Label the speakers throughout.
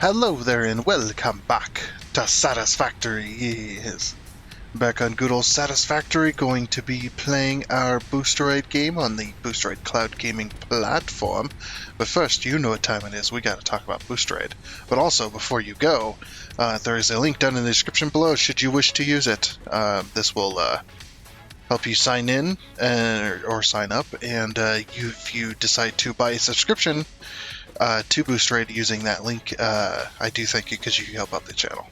Speaker 1: Hello there and welcome back to Satisfactory. Yes. Back on good old Satisfactory, going to be playing our Boosteroid game on the Boosteroid Cloud Gaming platform. But first, you know what time it is, we gotta talk about Boosteroid. But also, before you go, there is a link down in the description below should you wish to use it. This will help you sign in or sign up, and if you decide to buy a subscription to Boosteroid using that link, I do thank you because you help out the channel.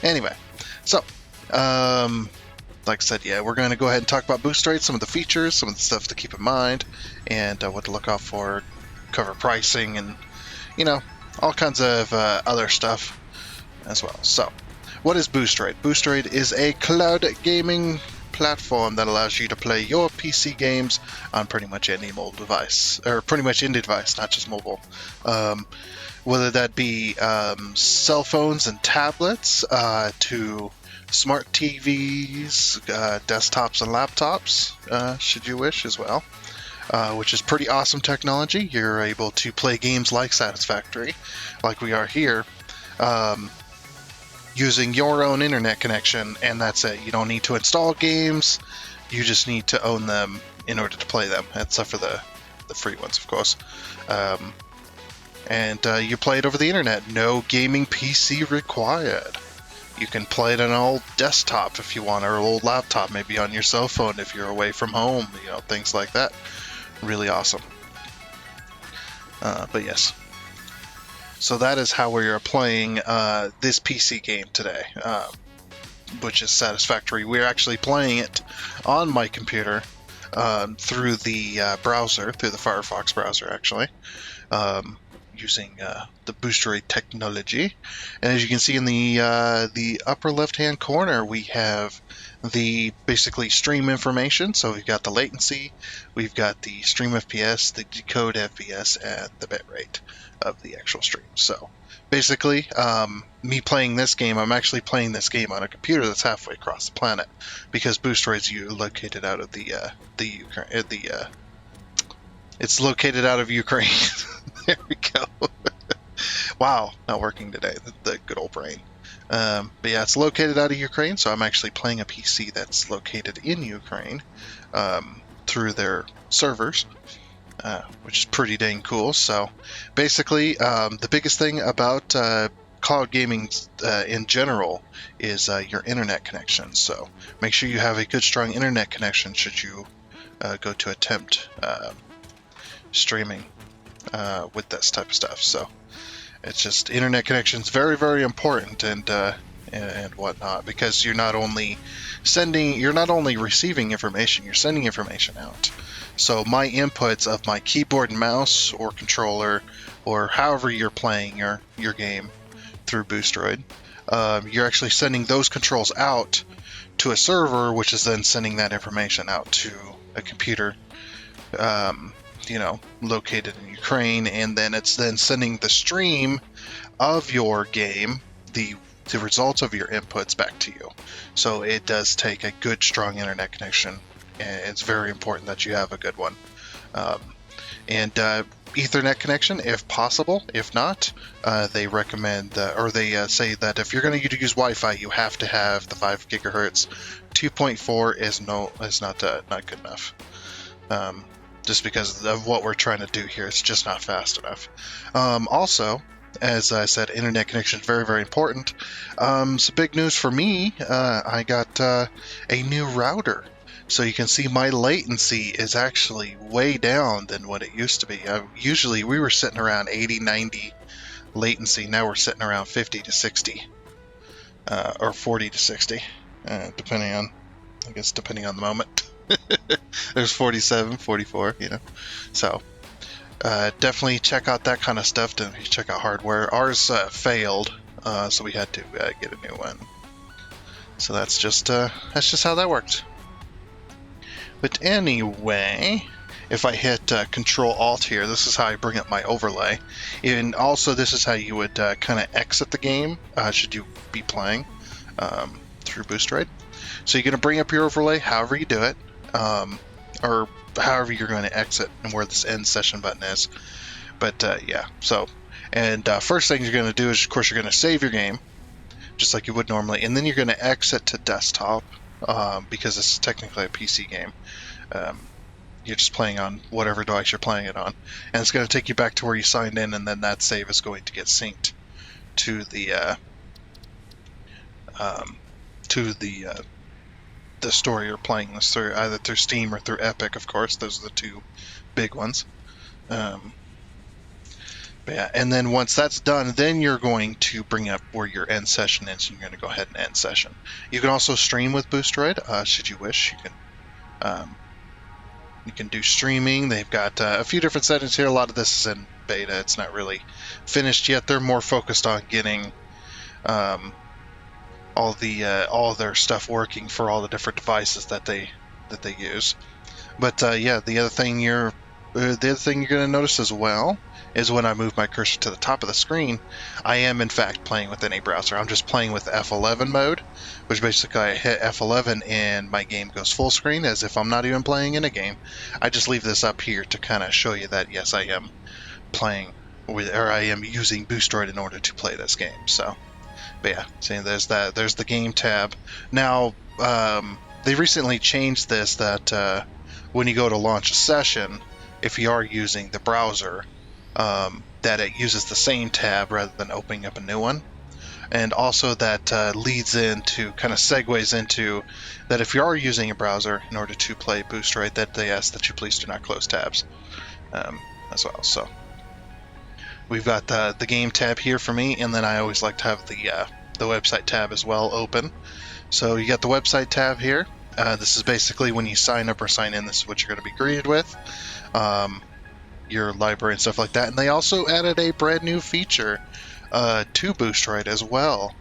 Speaker 1: Anyway, so like I said, yeah, we're going to go ahead and talk about Boosteroid, some of the features, some of the stuff to keep in mind, and what to look out for, cover pricing, and all kinds of other stuff as well. So, what is Boosteroid? Boosteroid is a cloud gaming platform that allows you to play your PC games on pretty much any mobile device, or pretty much any device, not just mobile. Whether that be cell phones and tablets to smart TVs, desktops and laptops, should you wish as well, which is pretty awesome technology. You're able to play games like Satisfactory, like we are here, using your own internet connection, and that's it. You don't need to install games, you just need to own them in order to play them, except for the free ones, of course. And you play it over the internet. No gaming PC required. You can play it on an old desktop if you want, or an old laptop, maybe on your cell phone if you're away from home, things like that. Really awesome. But yes. So that is how we are playing this PC game today, which is Satisfactory. We're actually playing it on my computer through the browser, through the Firefox browser, actually, using the Boosteroid technology. And as you can see in the upper left-hand corner, we have the basically stream information. So we've got the latency, we've got the stream FPS, the decode FPS, and the bitrate of the actual stream. So basically, me playing this game, I'm actually playing this game on a computer that's halfway across the planet, because Boosteroid's located out of the Ukraine. It's located out of Ukraine. There we go. Wow, not working today. The good old brain. But yeah, it's located out of Ukraine, so I'm actually playing a PC that's located in Ukraine through their servers, which is pretty dang cool. So basically, the biggest thing about cloud gaming in general is your internet connection. So make sure you have a good, strong internet connection should you go to attempt streaming with this type of stuff. So it's just internet connection is very, very important, and whatnot, because you're not only receiving information, you're sending information out. So my inputs of my keyboard and mouse or controller, or however you're playing your game through Boosteroid, you're actually sending those controls out to a server, which is then sending that information out to a computer located in Ukraine, and then it's then sending the stream of your game, the results of your inputs, back to you. So it does take a good, strong internet connection, and it's very important that you have a good one. And Ethernet connection, if possible. If not, they recommend, or they say that if you're going to use Wi-Fi, you have to have the 5 gigahertz. 2.4 is not good enough. Just because of what we're trying to do here, it's just not fast enough. Also, as I said, internet connection is very, very important. Some big news for me, I got a new router. So you can see my latency is actually way down than what it used to be. Usually we were sitting around 80, 90 latency. Now we're sitting around 50 to 60, or 40 to 60, depending on the moment. There's 47, 44, So definitely check out that kind of stuff. To check out hardware. Ours failed, so we had to get a new one. So that's just how that worked. But anyway, if I hit Control Alt here, this is how I bring up my overlay. And also, this is how you would kind of exit the game should you be playing through Boosteroid. So you're going to bring up your overlay however you do it. Or however you're going to exit, and where this end session button is. But yeah, so And first thing you're going to do is, of course, you're going to save your game, just like you would normally, and then you're going to exit to desktop, because this is technically a PC game. You're just playing on whatever device you're playing it on, and it's going to take you back to where you signed in, and then that save is going to get synced to the store you're playing this through, either through Steam or through Epic. Of course, those are the two big ones. Yeah, and then once that's done, then you're going to bring up where your end session is, and you're going to go ahead and end session. You can also stream with Boosteroid, should you wish. You can do streaming. They've got a few different settings here. A lot of this is in beta. It's not really finished yet. They're more focused on getting all their stuff working for all the different devices that they use. But yeah, the other thing you're going to notice as well is when I move my cursor to the top of the screen, I am in fact playing within a browser. I'm just playing with F11 mode, which basically I hit F11 and my game goes full screen as if I'm not even playing in a game. I just leave this up here to kind of show you that yes, I am playing with, or I am using Boosteroid in order to play this game. So, but yeah, see, there's the game tab. Now, they recently changed this that when you go to launch a session, if you are using the browser, that it uses the same tab rather than opening up a new one. And also that leads into, kind of segues into, that if you are using a browser in order to play Boosteroid, that they ask that you please do not close tabs as well. So we've got the game tab here for me, and then I always like to have the website tab as well open. So you got the website tab here. This is basically when you sign up or sign in, this is what you're going to be greeted with. Your library and stuff like that. And they also added a brand new feature to Boosteroid as well.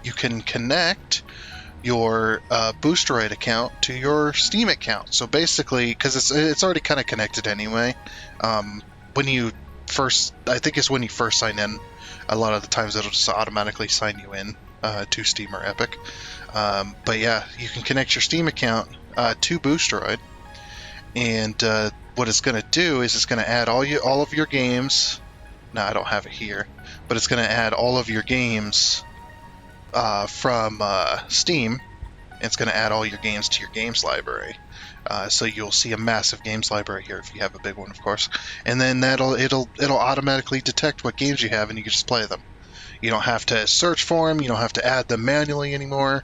Speaker 1: You can connect your Boosteroid account to your Steam account. So basically, because it's already kind of connected anyway, when you first, I think it's when you first sign in, a lot of the times it'll just automatically sign you in to Steam or Epic. But yeah, you can connect your Steam account to Boosteroid, and what it's going to do is it's going to add all of your games. No, I don't have it here, but it's going to add all of your games from Steam. It's going to add all your games to your games library. So you'll see a massive games library here if you have a big one, of course. And then it'll automatically detect what games you have, and you can just play them. You don't have to search for them. You don't have to add them manually anymore.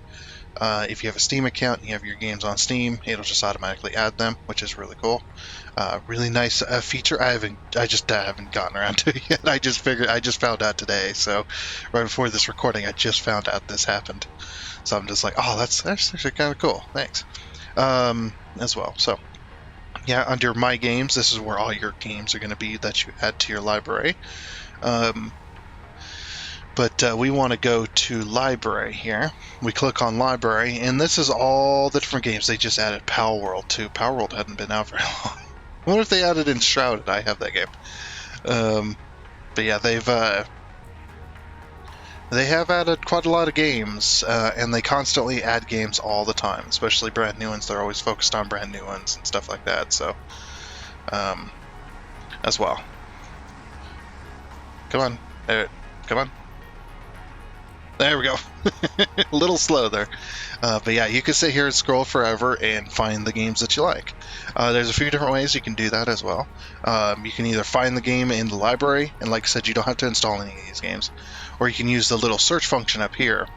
Speaker 1: If you have a Steam account and you have your games on Steam, it'll just automatically add them, which is really cool. Really nice feature. I just haven't gotten around to it yet. I just found out today. So right before this recording, I just found out this happened. So I'm just like, oh, that's actually kind of cool. Thanks. As well. So yeah, under My Games, this is where all your games are going to be that you add to your library. But we want to go to Library here. We click on Library, and this is all the different games. They just added Power World too. Power World hadn't been out very long. I wonder if they added Enshrouded. I have that game. But yeah, they have added quite a lot of games, and they constantly add games all the time, especially brand new ones. They're always focused on brand new ones and stuff like that. So, as well. Come on, come on. There we go. A little slow there. But yeah, you can sit here and scroll forever and find the games that you like. There's a few different ways you can do that as well. You can either find the game in the library, and like I said, you don't have to install any of these games. Or you can use the little search function up here.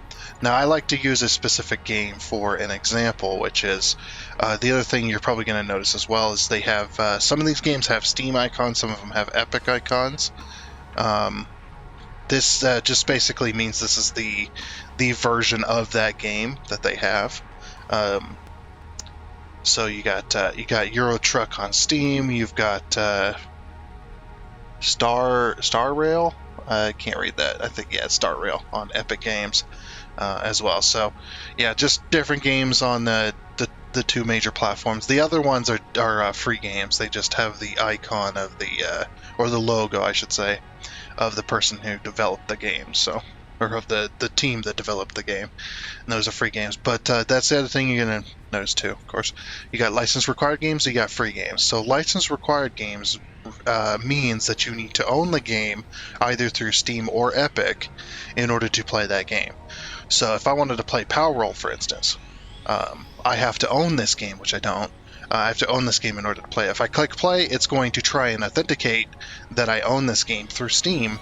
Speaker 1: Now, I like to use a specific game for an example, which is the other thing you're probably going to notice as well is they have, some of these games have Steam icons, some of them have Epic icons. This just basically means this is the version of that game that they have. So you got Euro Truck on Steam. You've got Star Rail. I can't read that. I think it's Star Rail on Epic Games as well. So yeah, just different games on the two major platforms. The other ones are free games. They just have the icon of or the logo, I should say, of the person who developed the game, so, or of the team that developed the game. And those are free games. But that's the other thing you're going to notice too, of course. You got license required games, you got free games. So license required games means that you need to own the game either through Steam or Epic in order to play that game. So if I wanted to play Power Roll, for instance, I have to own this game, which I don't. I have to own this game in order to play. If I click play, it's going to try and authenticate that I own this game through Steam,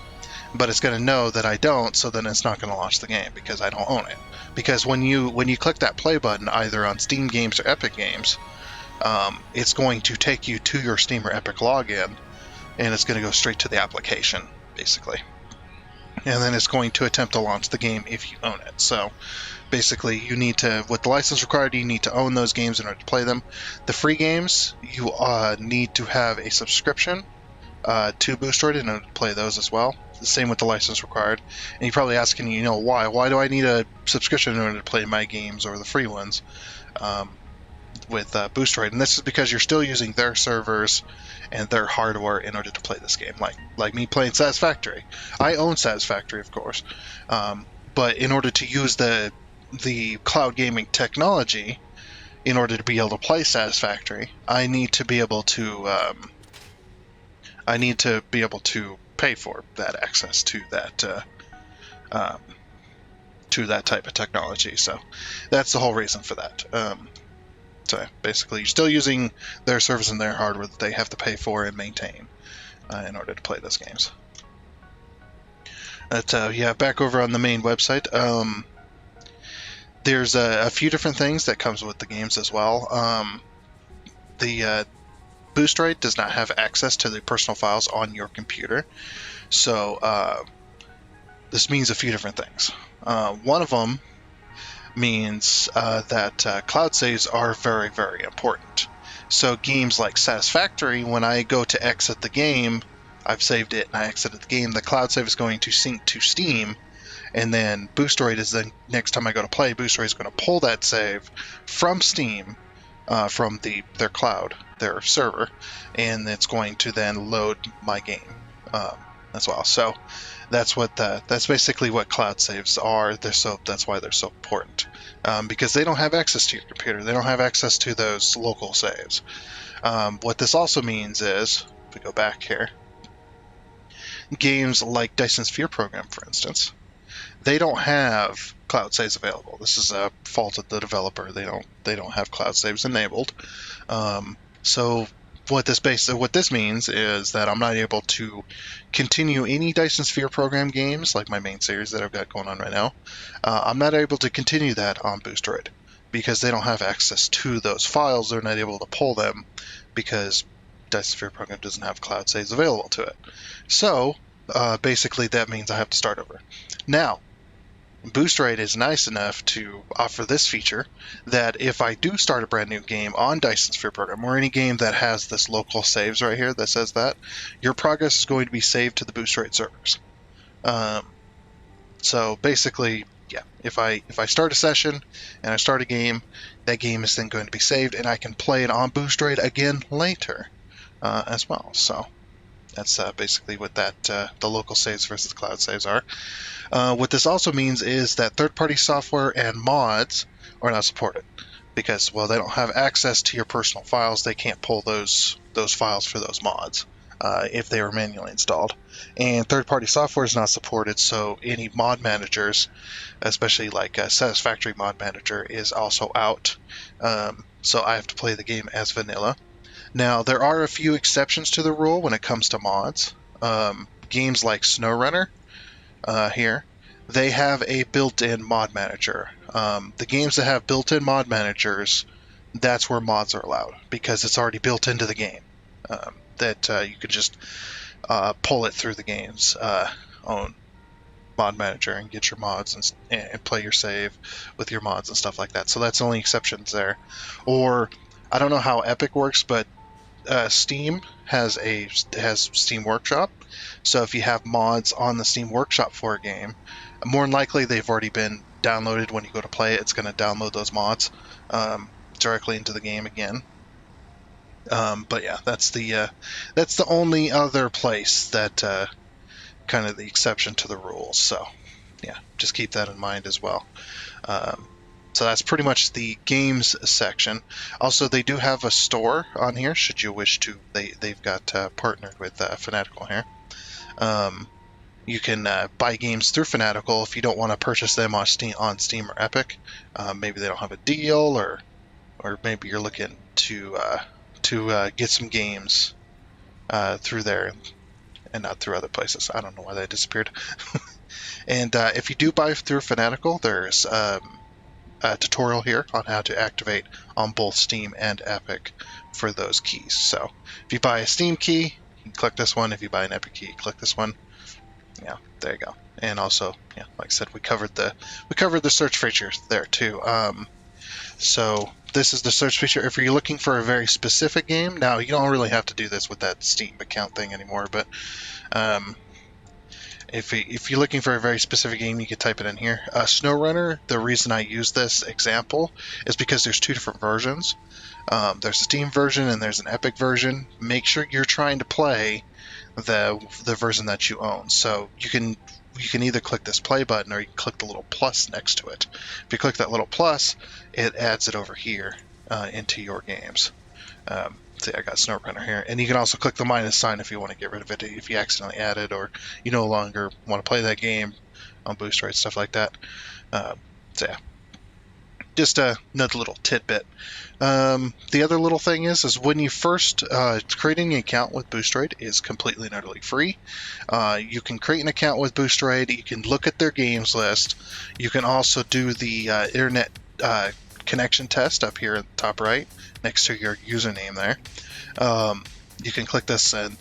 Speaker 1: but it's going to know that I don't, so then it's not going to launch the game because I don't own it. Because when you click that play button, either on Steam Games or Epic Games, it's going to take you to your Steam or Epic login, and it's going to go straight to the application, basically. And then it's going to attempt to launch the game if you own it. So basically, you need to, with the license required, you need to own those games in order to play them. The free games, you need to have a subscription to Boosteroid in order to play those as well. The same with the license required. And you're probably asking, why? Why do I need a subscription in order to play my games or the free ones with Boosteroid? And this is because you're still using their servers and their hardware in order to play this game. Like me playing Satisfactory. I own Satisfactory, of course. But in order to use the cloud gaming technology, in order to be able to play Satisfactory, I need to be able to pay for that access to that type of technology. So that's the whole reason for that. So basically, you're still using their servers and their hardware that they have to pay for and maintain in order to play those games. But back over on the main website, there's a few different things that comes with the games as well. The Boosteroid does not have access to the personal files on your computer, so this means a few different things. One of them means that cloud saves are very, very important. So games like Satisfactory, when I go to exit the game, I've saved it and I exited the game, the cloud save is going to sync to Steam, and then Boosteroid is then, next time I go to play, Boosteroid is going to pull that save from Steam, from their cloud, their server, and it's going to then load my game as well. So that's basically what cloud saves are. That's why they're so important, because they don't have access to your computer. They don't have access to those local saves. What this also means is, if we go back here, games like Dyson Sphere Program, for instance, they don't have cloud saves available. This is a fault of the developer. They don't have cloud saves enabled. So what this means is that I'm not able to continue any Dyson Sphere Program games, like my main series that I've got going on right now. I'm not able to continue that on Boosteroid because they don't have access to those files. They're not able to pull them because Dyson Sphere Program doesn't have cloud saves available to it. So basically that means I have to start over. Now, Boosteroid is nice enough to offer this feature that if I do start a brand new game on Dyson Sphere Program, or any game that has this local saves right here that says that, your progress is going to be saved to the Boosteroid servers. So basically, if I start a session and I start a game, that game is then going to be saved, and I can play it on Boosteroid again later as well. So that's basically what the local saves versus cloud saves are. What this also means is that third-party software and mods are not supported because, well, they don't have access to your personal files. They can't pull those files for those mods if they were manually installed. And third-party software is not supported, so any mod managers, especially like Satisfactory Mod Manager, is also out. So I have to play the game as vanilla. Now, there are a few exceptions to the rule when it comes to mods. Games like SnowRunner, here, they have a built-in mod manager. The games that have built-in mod managers, that's where mods are allowed because it's already built into the game. That you could just pull it through the game's own mod manager and get your mods and play your save with your mods and stuff like that. So that's the only exceptions there. Or I don't know how Epic works, but Steam has Steam Workshop. So if you have mods on the Steam Workshop for a game, more than likely they've already been downloaded. When you go to play it, it's going to download those mods directly into the game again. But yeah, that's the only other place that kind of the exception to the rules. So yeah, just keep that in mind as well. So that's pretty much the games section. Also, they do have a store on here, should you wish to. They've got partnered with Fanatical here. You can buy games through Fanatical if you don't want to purchase them on Steam or Epic. Maybe they don't have a deal, or maybe you're looking to get some games through there and not through other places. I don't know why that disappeared. And if you do buy through Fanatical, there's a tutorial here on how to activate on both Steam and Epic for those keys. So if you buy a Steam key, you can click this one. If you buy an Epic key, click this one. Yeah, there you go. And also, yeah, like I said, we covered the search features there too. So this is the search feature. If you're looking for a very specific game, now you don't really have to do this with that Steam account thing anymore, but if you're looking for a very specific game, you can type it in here. SnowRunner, the reason I use this example is because there's two different versions. There's a Steam version and there's an Epic version. Make sure you're trying to play the version that you own. So you can either click this play button or you can click the little plus next to it. If you click that little plus, it adds it over here into your games. See, I got SnowRunner here, and you can also click the minus sign if you want to get rid of it if you accidentally add it or you no longer want to play that game on Boosteroid, stuff like that. So yeah, just another little tidbit. The other little thing is when you first creating an account with Boosteroid is completely and utterly free. You can create an account with Boosteroid. You can look at their games list. You can also do the internet connection test up here at the top right next to your username there. You can click this and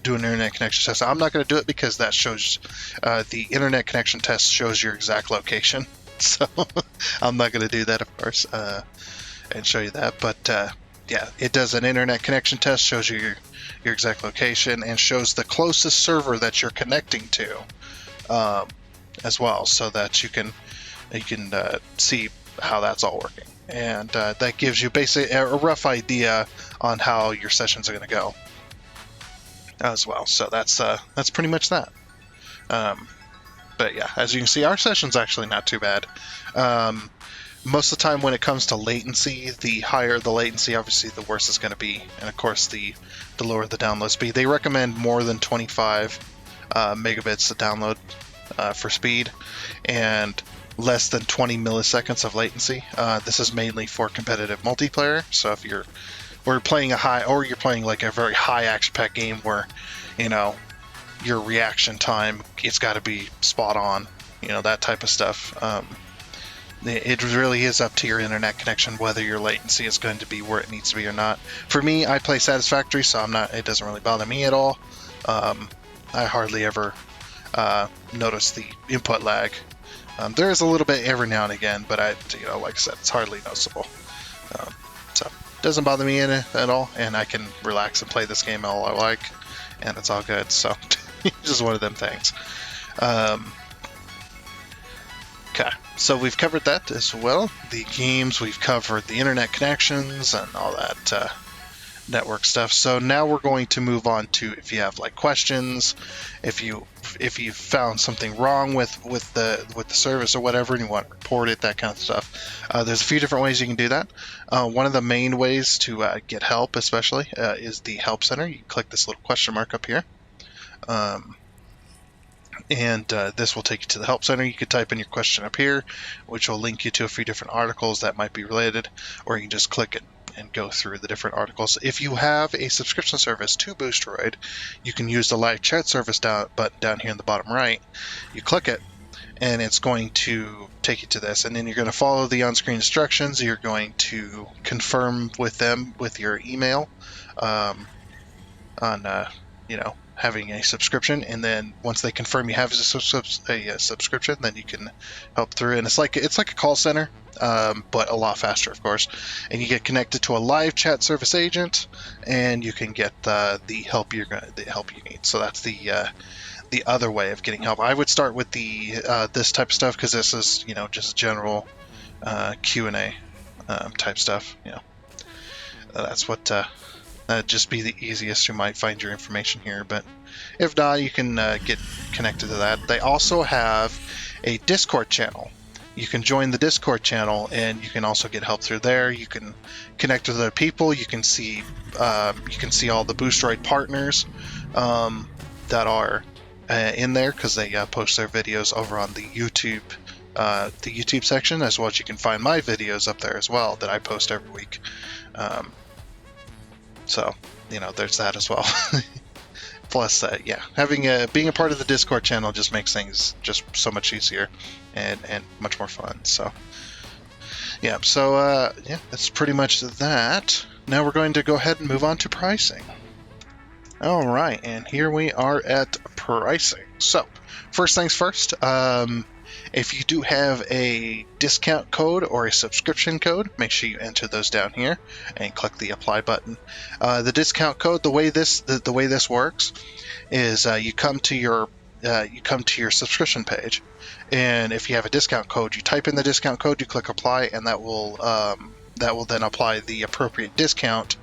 Speaker 1: do an internet connection test. I'm not going to do it because that shows the internet connection test shows your exact location. So I'm not going to do that, of course, and show you that. But yeah, it does an internet connection test, shows you your exact location, and shows the closest server that you're connecting to as well, so that you can see how that's all working. And that gives you basically a rough idea on how your sessions are going to go as well. So that's pretty much that. But yeah, as you can see, our session's actually not too bad. Most of the time when it comes to latency, the higher the latency, obviously the worse it's going to be. And of course, the lower the download speed. They recommend more than 25 megabits to download for speed, and less than 20 milliseconds of latency. This is mainly for competitive multiplayer. So if you're playing you're playing like a very high action-packed game where, your reaction time, it's got to be spot on, that type of stuff. It really is up to your internet connection whether your latency is going to be where it needs to be or not. For me, I play Satisfactory, so it doesn't really bother me at all. I hardly ever notice the input lag. There is a little bit every now and again, but like I said, it's hardly noticeable. So it doesn't bother me at all, and I can relax and play this game all I like, and it's all good. So just one of them things. Okay, so we've covered that as well. The games, we've covered the internet connections and all that network stuff. So now we're going to move on to if you have like questions, if you found something wrong with the service or whatever, and you want to report it, that kind of stuff. There's a few different ways you can do that. One of the main ways to get help, especially, is the help center. You click this little question mark up here. And this will take you to the help center. You could type in your question up here, which will link you to a few different articles that might be related, or you can just click it and go through the different articles. If you have a subscription service to Boosteroid, you can use the live chat service button down here in the bottom right. You click it, and it's going to take you to this, and then you're going to follow the on-screen instructions. You're going to confirm with them with your email on having a subscription, and then once they confirm you have a subscription, then you can help through. And it's like a call center, but a lot faster, of course. And you get connected to a live chat service agent, and you can get the help you need. So that's the other way of getting help. I would start with this type of stuff, because this is just general Q&A type stuff. That's what. That'd just be the easiest. You might find your information here, but if not, you can get connected to that. They also have a Discord channel you can join the Discord channel, and you can also get help through there. You can connect with other people. You can see all the Boosteroid partners that are in there, because they post their videos over on the YouTube section, as well as you can find my videos up there as well that I post every week. So there's that as well. Plus, being a part of the Discord channel just makes things just so much easier and much more fun. So that's pretty much that. Now we're going to go ahead and move on to pricing. All right, and here we are at pricing. So first things first, if you do have a discount code or a subscription code, make sure you enter those down here and click the apply button. The discount code, the way this works is you come to your subscription page, and if you have a discount code, you type in the discount code, you click apply, and that will then apply the appropriate discount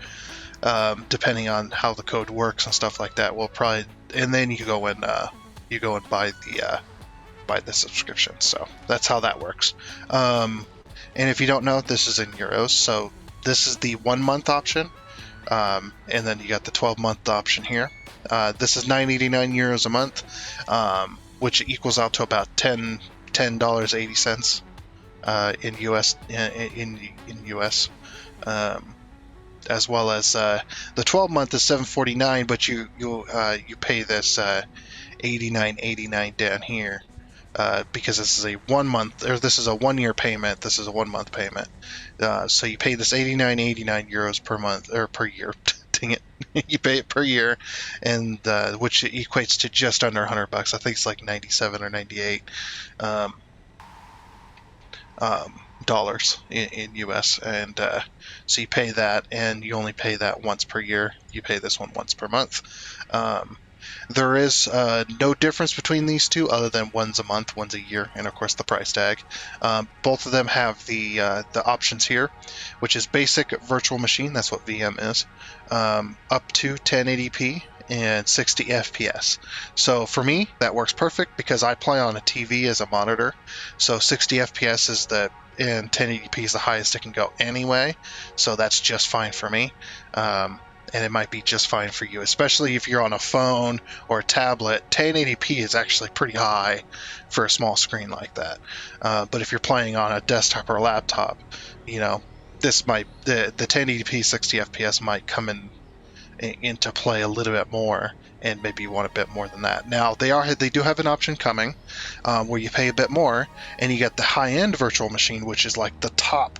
Speaker 1: depending on how the code works and stuff like that. And then you go and buy the subscription. So that's how that works. And if you don't know, this is in euros. So this is the 1 month option, and then you got the 12-month option here. This is €9.89 a month, which equals out to about $10.80 in US. As well as the 12-month is $7.49, but you pay this $89.89 down here. Because this is a 1 month, or this is a 1 year payment. This is a 1 month payment. So you pay this €89.89 per month, or per year. Dang it. You pay it per year, and which equates to just under $100. I think it's like 97 or 98 dollars in US, and so you pay that, and you only pay that once per year. You pay this one once per month. There is no difference between these two, other than one's a month, one's a year, and of course the price tag. Both of them have the options here, which is basic virtual machine. That's what VM is. Up to 1080p and 60 FPS. So for me, that works perfect because I play on a TV as a monitor. So 60 FPS and 1080p is the highest it can go anyway. So that's just fine for me. And it might be just fine for you, especially if you're on a phone or a tablet. 1080p is actually pretty high for a small screen like that. But if you're playing on a desktop or a laptop, this might the 1080p 60 FPS might come into play a little bit more, and maybe you want a bit more than that. Now they do have an option coming where you pay a bit more, and you get the high-end virtual machine, which is like the top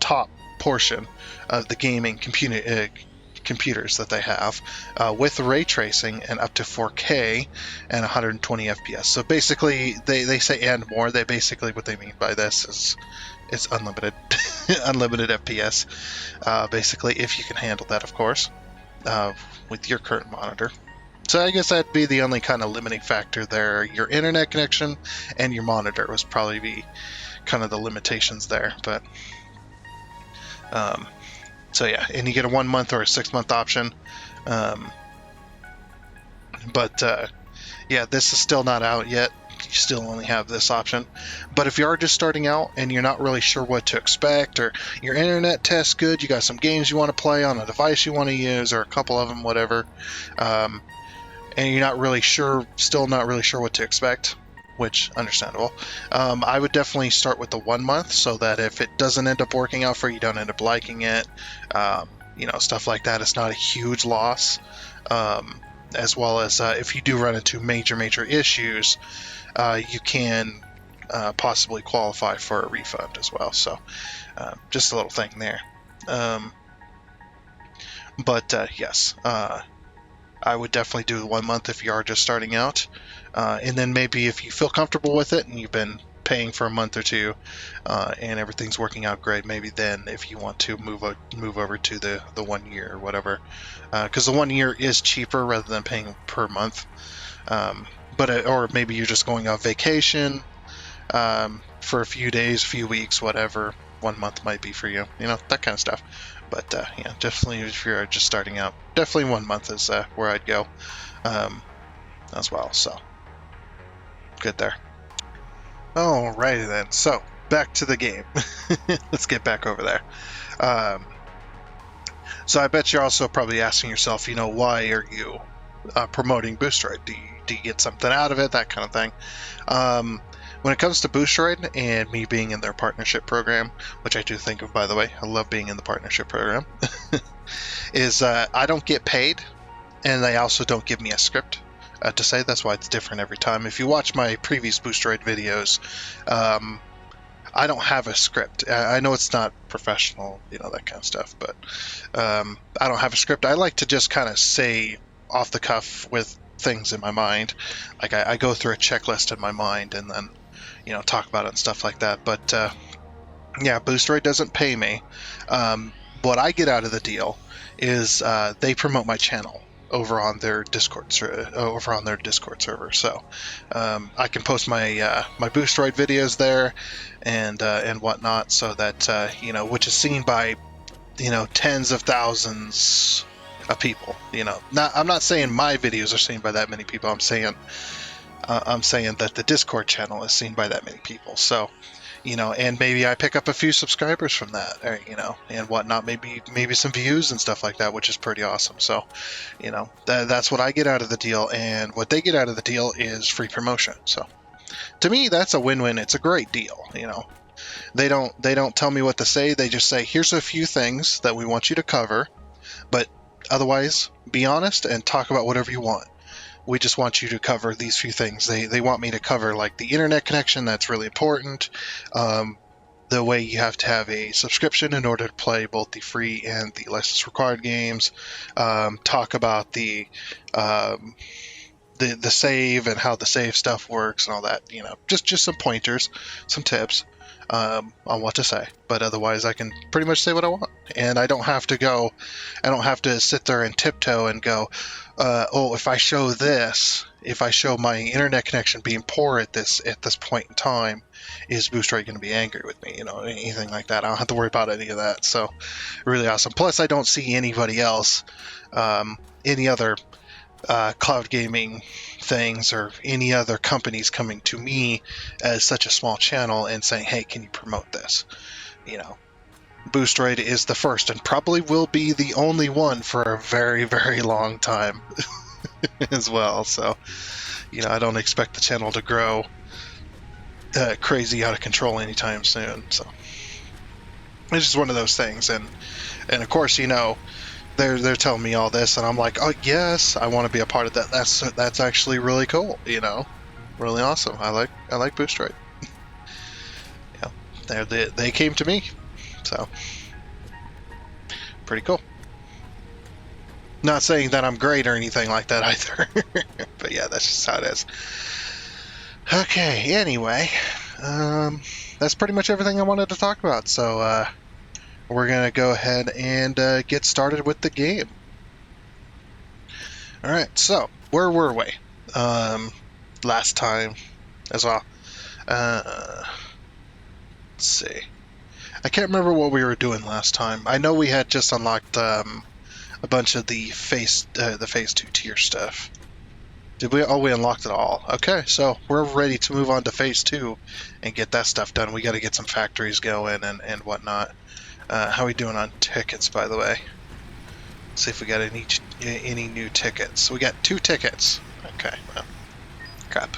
Speaker 1: portion of the gaming computers that they have, with ray tracing and up to 4K and 120 FPS. So basically, they say and more. They basically, what they mean by this is it's unlimited unlimited FPS, basically, if you can handle that, of course, with your current monitor. So I guess that'd be the only kind of limiting factor there. Your internet connection and your monitor would probably be kind of the limitations there. But so yeah, and you get a 1 month or a 6 month option. This is still not out yet. You still only have this option. But if you are just starting out and you're not really sure what to expect, or your internet tests good, you got some games you want to play on a device you want to use, or a couple of them, whatever, and you're still not really sure what to expect, which understandable. I would definitely start with the 1 month, so that if it doesn't end up working out for you, don't end up liking it, stuff like that. It's not a huge loss. As well as if you do run into major issues, you can possibly qualify for a refund as well. So just a little thing there. Yes, I would definitely do the 1 month if you are just starting out. And then maybe if you feel comfortable with it and you've been paying for a month or two, and everything's working out great, maybe then if you want to move over to the 1 year or whatever, because the 1 year is cheaper rather than paying per month. Or maybe you're just going on vacation for a few days, a few weeks, whatever. 1 month might be for you, that kind of stuff. But definitely if you're just starting out, definitely 1 month is where I'd go as well. So good there. Alrighty then. So back to the game. Let's get back over there. So I bet you're also probably asking yourself, why are you promoting Boosteroid? Do you get something out of it? That kind of thing. When it comes to Boosteroid and me being in their partnership program, which I do think of, by the way, I love being in the partnership program, is I don't get paid, and they also don't give me a script to say. That's why it's different every time. If you watch my previous Boosteroid videos, I don't have a script. I know it's not professional, that kind of stuff, but I don't have a script. I like to just kind of say off the cuff with things in my mind. Like I go through a checklist in my mind and then, talk about it and stuff like that. But yeah, Boosteroid doesn't pay me. What I get out of the deal is they promote my channel over on their Discord server. So I can post my my Boosteroid videos there and whatnot, so that which is seen by tens of thousands of people. I'm not saying my videos are seen by that many people. I'm saying that the Discord channel is seen by that many people. So and maybe I pick up a few subscribers from that, or, and whatnot, maybe some views and stuff like that, which is pretty awesome. So, that's what I get out of the deal, and what they get out of the deal is free promotion. So, to me, that's a win-win. It's a great deal. They don't tell me what to say. They just say, here's a few things that we want you to cover, but otherwise, be honest and talk about whatever you want. We just want you to cover these few things. They want me to cover like the internet connection. That's really important. The way you have to have a subscription in order to play both the free and the license required games. Talk about the save and how the save stuff works and all that. Just some pointers, some tips on what to say. But otherwise, I can pretty much say what I want, and I don't have to sit there and tiptoe and go, if I show my internet connection being poor at this point in time, is Boosteroid going to be angry with me? Anything like that. I don't have to worry about any of that. So, really awesome. Plus, I don't see anybody else, any other cloud gaming things or any other companies coming to me as such a small channel and saying, hey, can you promote this? Boosteroid is the first and probably will be the only one for a very, very long time as well. So, I don't expect the channel to grow crazy out of control anytime soon. So, it's just one of those things. And of course, they're telling me all this, and I'm like, oh yes, I want to be a part of that. That's actually really cool. Really awesome. I like Boosteroid. They came to me, so pretty cool. Not saying that I'm great or anything like that either, but yeah, that's just how it is. Okay. Anyway, that's pretty much everything I wanted to talk about. So we're gonna go ahead and get started with the game. All right. So where were we last time as well? Let's see. I can't remember what we were doing last time. I know we had just unlocked a bunch of the phase 2 tier stuff. Did we? Oh, we unlocked it all. Okay, so we're ready to move on to phase 2 and get that stuff done. We got to get some factories going and whatnot. How are we doing on tickets, by the way? Let's see if we got any new tickets. We got 2 tickets. Okay, well, crap.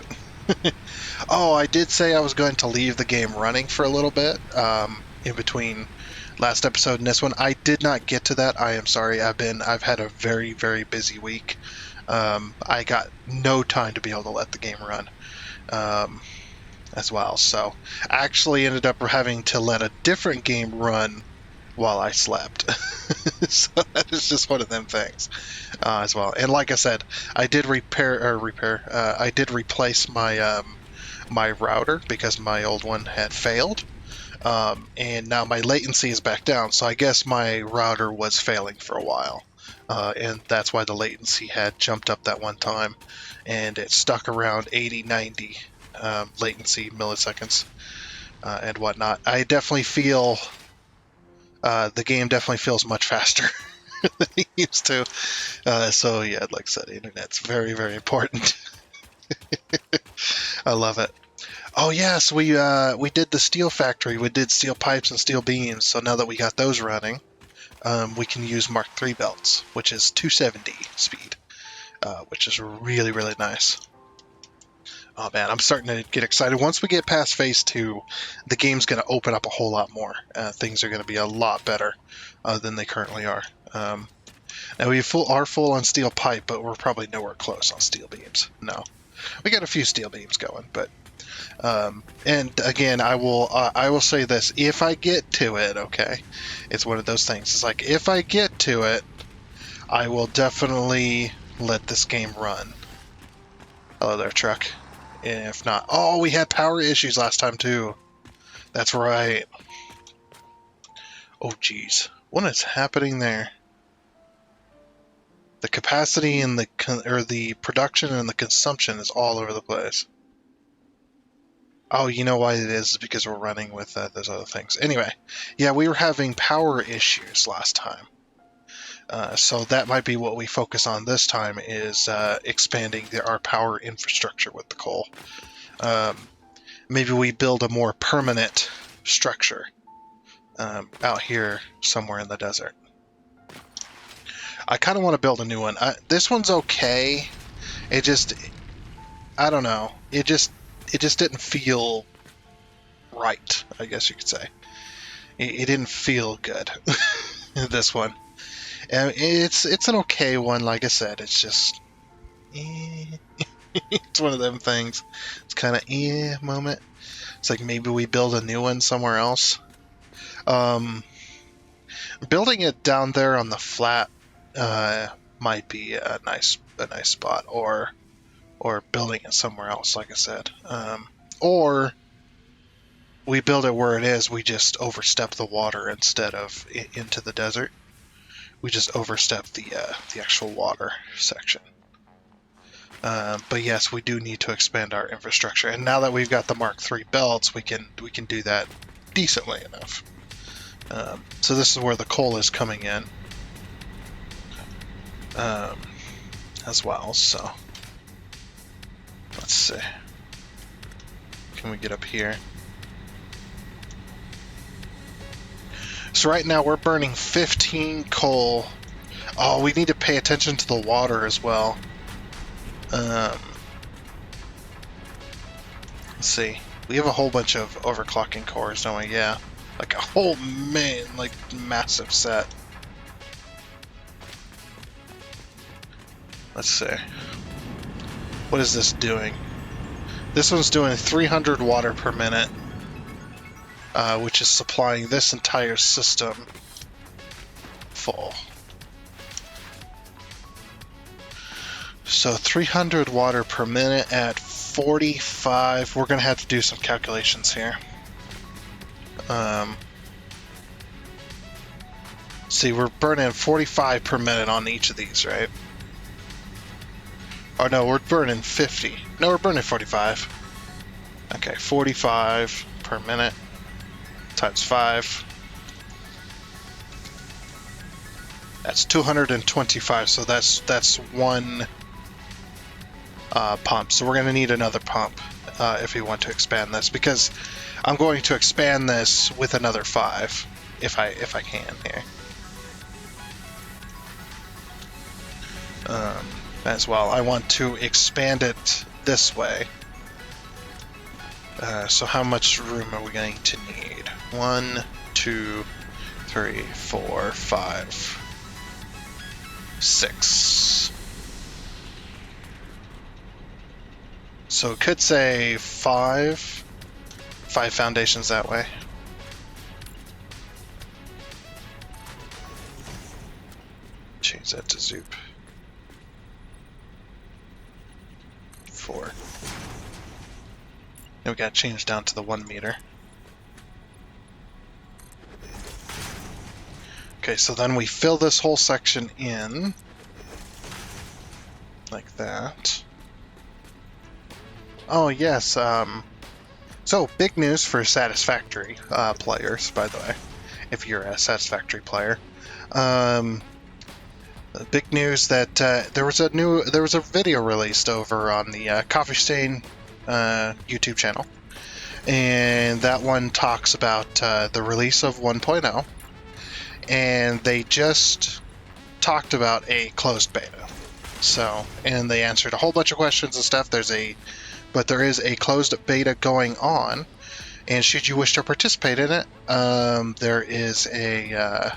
Speaker 1: Oh, I did say I was going to leave the game running for a little bit in between last episode and this one. I did not get to that. I am sorry. I've had a very, very busy week. I got no time to be able to let the game run as well. So I actually ended up having to let a different game run while I slept. So that is just one of them things as well. And like I said, I did I did replace my my router because my old one had failed. And now my latency is back down, so I guess my router was failing for a while. And that's why the latency had jumped up that one time, and it stuck around 80, 90 latency milliseconds and whatnot. I definitely feel the game definitely feels much faster than it used to. So yeah, like I said, internet's very, very important. I love it. Oh yes, we did the steel factory. We did steel pipes and steel beams. So now that we got those running, we can use Mark III belts, which is 270 speed, which is really, really nice. Oh man, I'm starting to get excited. Once we get past phase 2, the game's going to open up a whole lot more. Things are going to be a lot better than they currently are. Now we are full on steel pipe, but we're probably nowhere close on steel beams. No, we got a few steel beams going, but and again, I will say this: if I get to it, okay, it's one of those things. It's like if I get to it, I will definitely let this game run. Hello there, truck. If not, oh, we had power issues last time too. That's right. Oh, geez, what is happening there? The capacity and the production and the consumption is all over the place. Oh, you know why it is? Because we're running with those other things. Anyway, yeah, we were having power issues last time. So that might be what we focus on this time is expanding our power infrastructure with the coal. Maybe we build a more permanent structure out here somewhere in the desert. I kind of want to build a new one. This one's okay. It just, I don't know. It just didn't feel right, I guess you could say. It didn't feel good, this one. And it's an okay one, like I said. It's just, it's one of them things. It's kind of moment. It's like maybe we build a new one somewhere else. Building it down there on the flat might be a nice spot, or building it somewhere else, like I said. Or we build it where it is. We just overstep the water instead of into the desert. We just overstep the actual water section. But yes, we do need to expand our infrastructure, and now that we've got the Mark III belts, we can do that decently enough. So this is where the coal is coming in as well. So let's see. Can we get up here? So right now we're burning 15 coal. Oh, we need to pay attention to the water as well. Let's see. We have a whole bunch of overclocking cores, don't we? Yeah. Like a whole massive set. Let's see. What is this doing? This one's doing 300 water per minute, which is supplying this entire system full. So 300 water per minute at 45. We're going to have to do some calculations here. See, we're burning 45 per minute on each of these, right? Oh no, we're burning 50. No, we're burning 45. Okay, 45 per minute times 5. That's 225, so that's one pump. So we're going to need another pump if we want to expand this, because I'm going to expand this with another 5 if I can here. As well, I want to expand it this way. So how much room are we going to need? 1, 2, 3, 4, 5, 6. So it could say 5 foundations that way. Change that to Zoop. 4. Then we got to change down to the 1 meter. Okay, so then we fill this whole section in like that. Oh yes, so big news for Satisfactory players, by the way, if you're a Satisfactory player. Big news that there was a video released over on the Coffee Stain YouTube channel. and that one talks about the release of 1.0, and they just talked about a closed beta. So, and they answered a whole bunch of questions and stuff. There is a closed beta going on, and should you wish to participate in it, there is a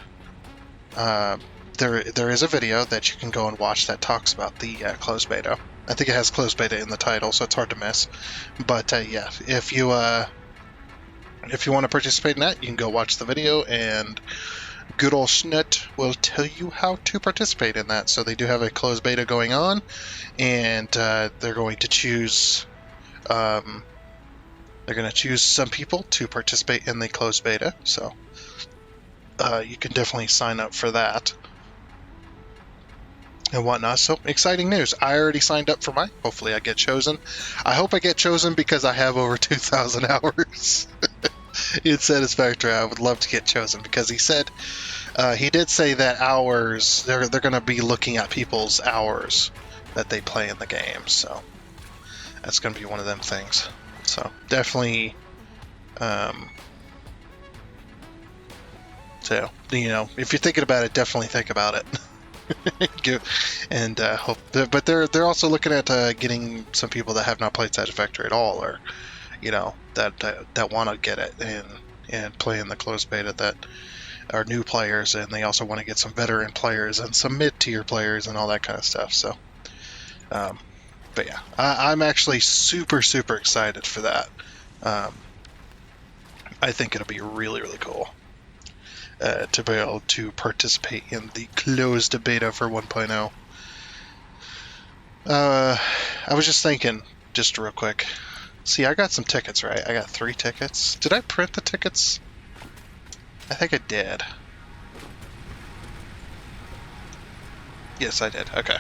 Speaker 1: there is a video that you can go and watch that talks about the closed beta. I think it has closed beta in the title, so it's hard to miss. But yeah, if you want to participate in that, you can go watch the video, and good old Schnit will tell you how to participate in that. So they do have a closed beta going on, and they're going to choose some people to participate in the closed beta. So you can definitely sign up for that and whatnot. So exciting news. I already signed up for mine. Hopefully I get chosen. I hope I get chosen because I have over 2,000 hours in Satisfactory. I would love to get chosen because he did say that hours, they're going to be looking at people's hours that they play in the game. So that's going to be one of them things. So definitely, so, if you're thinking about it, definitely think about it. And hope, but they're also looking at getting some people that have not played Satisfactory at all, or that want to get it and play in the closed beta, that are new players, and they also want to get some veteran players and some mid-tier players and all that kind of stuff. So, but yeah, I'm actually super excited for that. I think it'll be really cool. To be able to participate in the closed beta for 1.0. I was just thinking, just real quick. See, I got some tickets, right? I got 3 tickets. Did I print the tickets? I think I did. Yes, I did. Okay.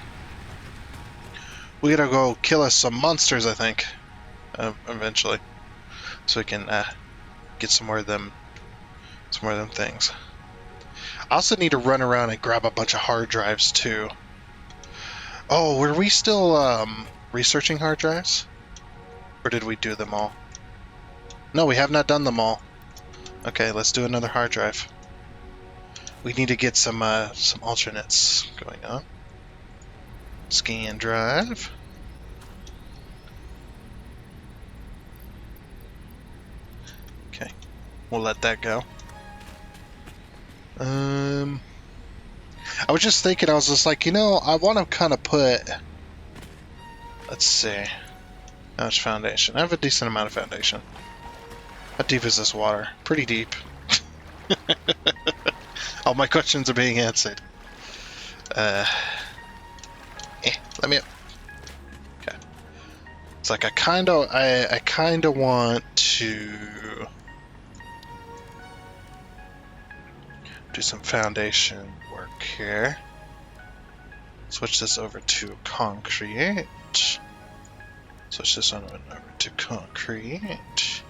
Speaker 1: We gotta go kill us some monsters, I think. Eventually. So we can get some more of them things. I also need to run around and grab a bunch of hard drives too. Oh, were we still researching hard drives? Or did we do them all? No, we have not done them all. Okay, let's do another hard drive. We need to get some alternates going on. Scan drive. Okay, we'll let that go. I was just thinking, I was just like, I want to kind of put, let's see, how much foundation? I have a decent amount of foundation. How deep is this water? Pretty deep. All my questions are being answered. Let me up. Okay. It's like I kind of want to do some foundation work here. Switch this over to concrete. Switch this one over to concrete.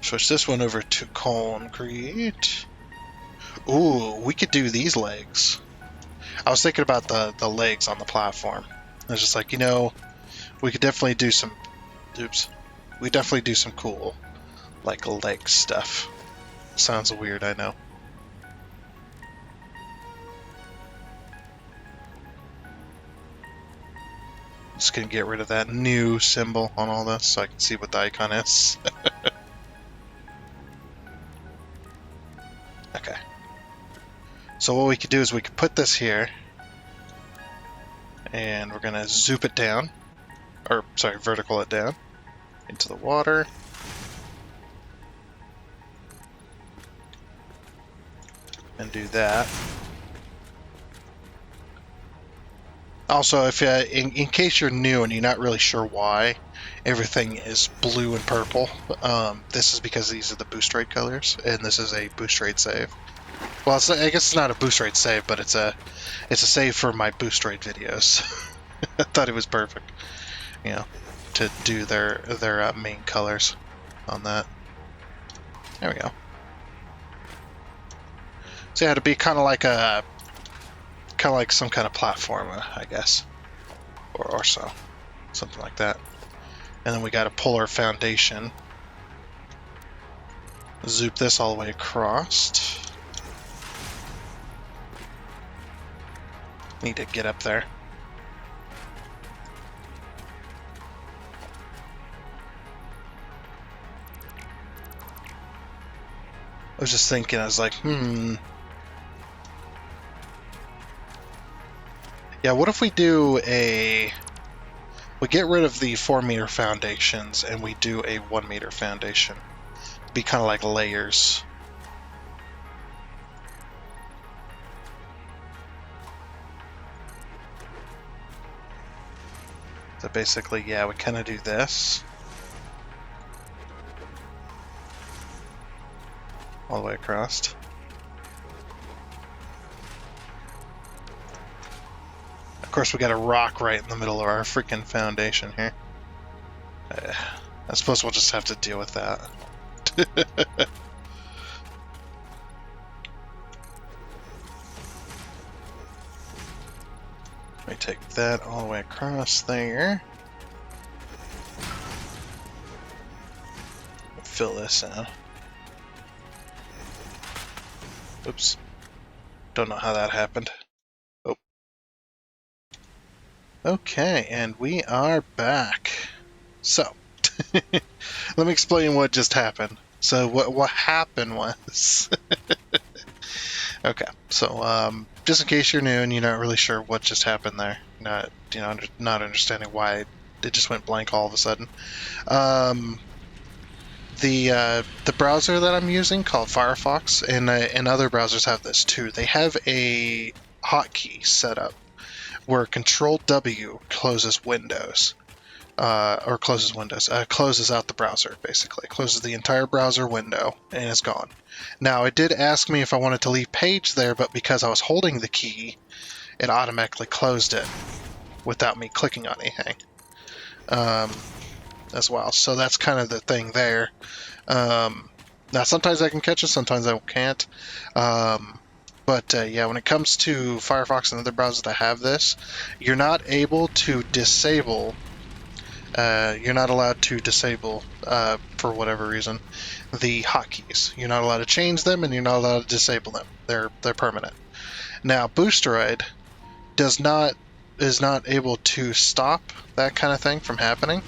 Speaker 1: Switch this one over to concrete. Ooh, we could do these legs. I was thinking about the legs on the platform. I was just like, we could definitely do some. Oops. We definitely do some cool, like, leg stuff. Sounds weird, I know. Just gonna get rid of that new symbol on all this so I can see what the icon is. Okay. So what we could do is we could put this here, and we're gonna zoop it down, or sorry, vertical it down into the water. And do that. Also, if in case you're new and you're not really sure why everything is blue and purple, this is because these are the Boosteroid colors, and this is a Boosteroid save. Well, I guess it's not a Boosteroid save, but it's a save for my Boosteroid videos. I thought it was perfect, to do their main colors on that. There we go. So yeah, to be kind of like some kind of platformer, I guess, or so, something like that. And then we got to pull our foundation Zoop this all the way across. Need to get up there. I was just thinking, I was like, yeah, what if we do we get rid of the 4-meter foundations and we do a 1-meter foundation. Be kind of like layers. So basically, yeah, we kind of do this. All the way across. Of course, we got a rock right in the middle of our freaking foundation here. I suppose we'll just have to deal with that. Let me take that all the way across there. Fill this in. Oops. Don't know how that happened. Oh. Okay, and we are back. So, let me explain what just happened. So what happened was... Okay, so just in case you're new and you're not really sure what just happened there, not understanding why it just went blank all of a sudden. The browser that I'm using, called Firefox, and other browsers have this too. They have a hotkey set up where Control W closes Windows, closes out the browser, basically. Closes the entire browser window and it's gone. Now, it did ask me if I wanted to leave page there, but because I was holding the key, it automatically closed it without me clicking on anything. As well. So that's kind of the thing there. Now, sometimes I can catch it, sometimes I can't. But yeah, when it comes to Firefox and other browsers that have this, you're not able to disable. You're not allowed to disable, for whatever reason, the hotkeys. You're not allowed to change them, and you're not allowed to disable them. They're permanent. Now, Boosteroid is not able to stop that kind of thing from happening,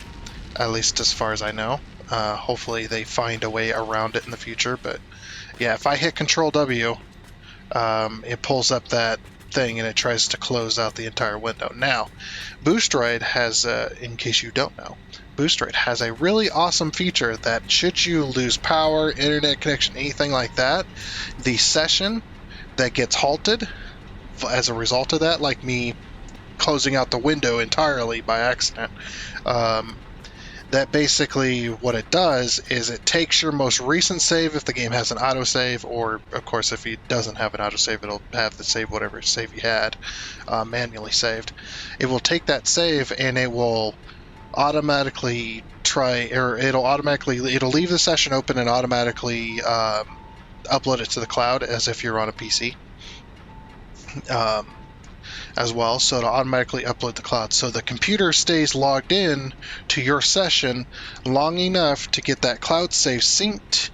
Speaker 1: at least as far as I know. Hopefully they find a way around it in the future, but yeah, if I hit Control W, it pulls up that thing and it tries to close out the entire window. Now, Boosteroid has, in case you don't know, Boosteroid has a really awesome feature that should you lose power, internet connection, anything like that, the session that gets halted as a result of that, like me closing out the window entirely by accident, that basically what it does is it takes your most recent save if the game has an autosave, or of course if it doesn't have an autosave, it'll have to save whatever save you had manually saved. It will take that save and it will automatically it'll leave the session open and automatically upload it to the cloud as if you're on a PC. As well, so it'll automatically upload the cloud. So the computer stays logged in to your session long enough to get that cloud save synced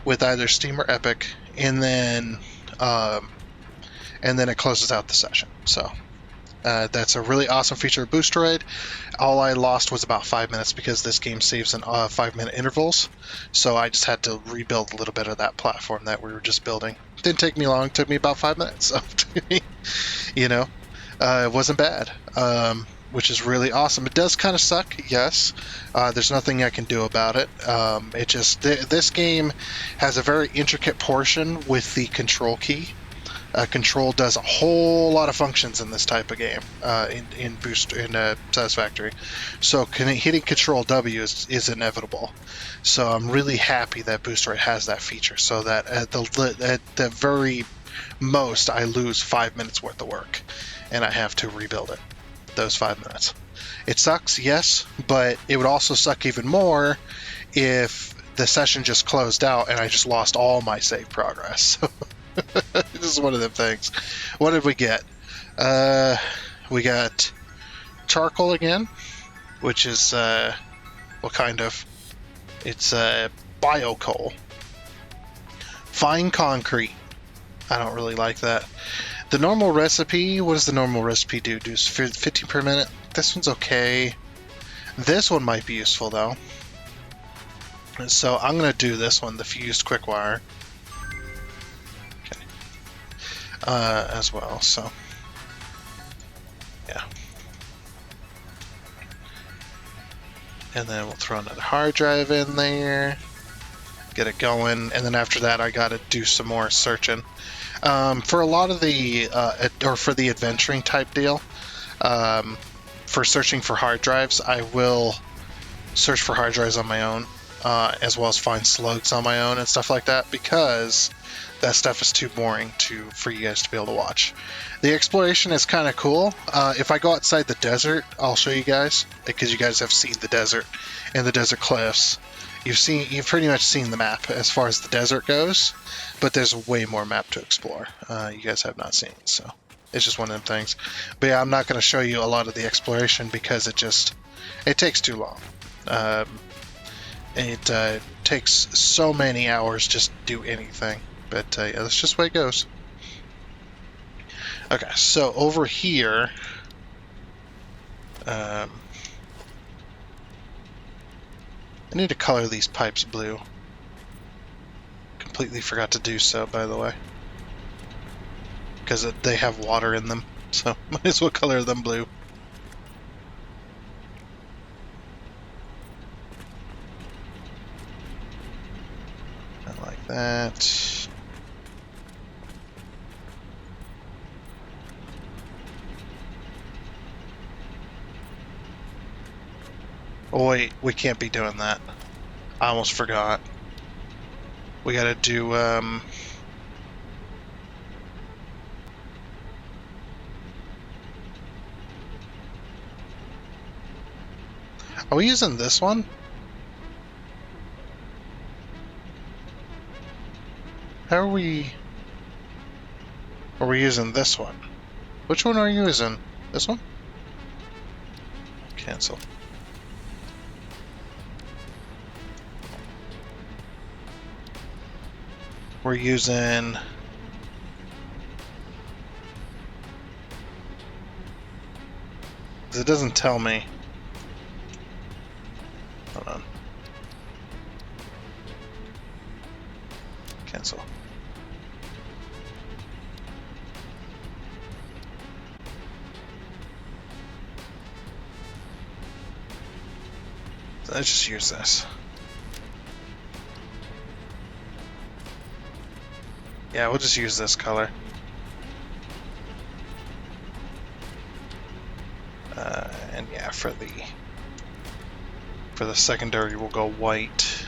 Speaker 1: with either Steam or Epic, and then it closes out the session. So that's a really awesome feature of Boosteroid. All I lost was about 5 minutes because this game saves in 5-minute intervals. So I just had to rebuild a little bit of that platform that we were just building. Didn't take me long. It took me about 5 minutes. So, it wasn't bad, which is really awesome. It does kind of suck, yes. There's nothing I can do about it. This game has a very intricate portion with the control key. Control does a whole lot of functions in this type of game, in Satisfactory. So hitting Control W is inevitable. So I'm really happy that Boosteroid has that feature, so that at the very most I lose 5 minutes worth of work, and I have to rebuild it. Those 5 minutes. It sucks, yes, but it would also suck even more if the session just closed out and I just lost all my save progress. This is one of them things. What did we get? We got charcoal again, which is what kind of? It's bio coal. Fine concrete. I don't really like that. The normal recipe, what does the normal recipe do? Do 15 per minute? This one's okay. This one might be useful though. So I'm going to do this one, the fused quick wire. Okay. As well, so. Yeah. And then we'll throw another hard drive in there. Get it going. And then after that, I got to do some more searching. For a lot of the, or for the adventuring type deal, for searching for hard drives, I will search for hard drives on my own. As well as find slugs on my own and stuff like that, because that stuff is too boring for you guys to be able to watch. The exploration is kind of cool. If I go outside the desert, I'll show you guys, because you guys have seen the desert and the desert cliffs. You've pretty much seen the map as far as the desert goes, but there's way more map to explore. You guys have not seen, so it's just one of them things. But yeah, I'm not going to show you a lot of the exploration because it takes too long. It takes so many hours just to do anything. But yeah, that's just the way it goes. Okay, so over here... I need to color these pipes blue. Completely forgot to do so, by the way. Because they have water in them, so might as well color them blue. That. Oh wait, we can't be doing that. I almost forgot. We gotta do, Are we using this one? How are we... Are we using this one? Which one are you using? This one? Cancel. We're using... It doesn't tell me. Hold on. Cancel. Let's just use this. Yeah, we'll just use this color. And yeah, for the secondary, we'll go white.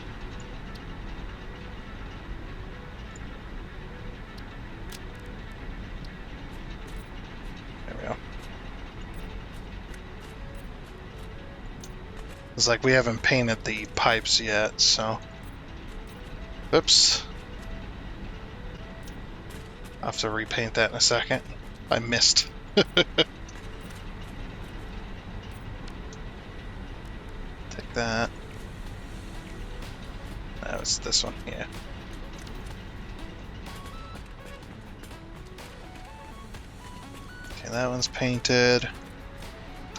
Speaker 1: There we go. It's like we haven't painted the pipes yet, so... Oops. I'll have to repaint that in a second. I missed. Take that. Oh, it's this one, yeah. Okay, that one's painted. I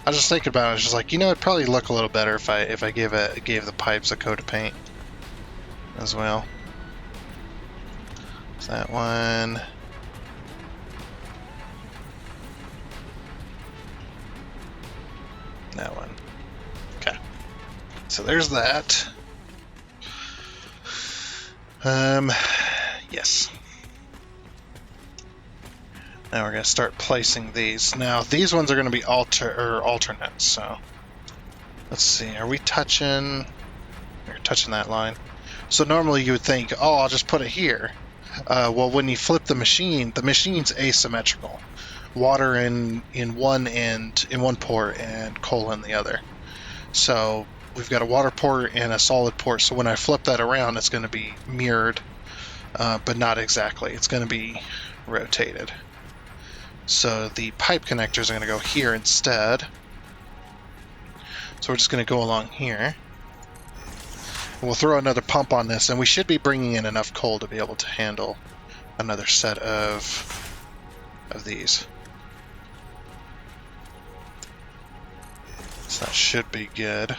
Speaker 1: was just thinking about it. I was just like, you know, it'd probably look a little better if I gave the pipes a coat of paint as well. There's that one. That one. Okay. So there's that. Yes. Now we're going to start placing these. Now these ones are going to be alternates. So let's see. Are we touching? We're touching that line. So normally you would think, oh, I'll just put it here. Well, when you flip the machine's asymmetrical. Water in one end, in one port, and coal in the other. So we've got a water port and a solid port. So when I flip that around, it's going to be mirrored, but not exactly. It's going to be rotated. So the pipe connectors are going to go here instead. So we're just going to go along here. We'll throw another pump on this, and we should be bringing in enough coal to be able to handle another set of these. So that should be good.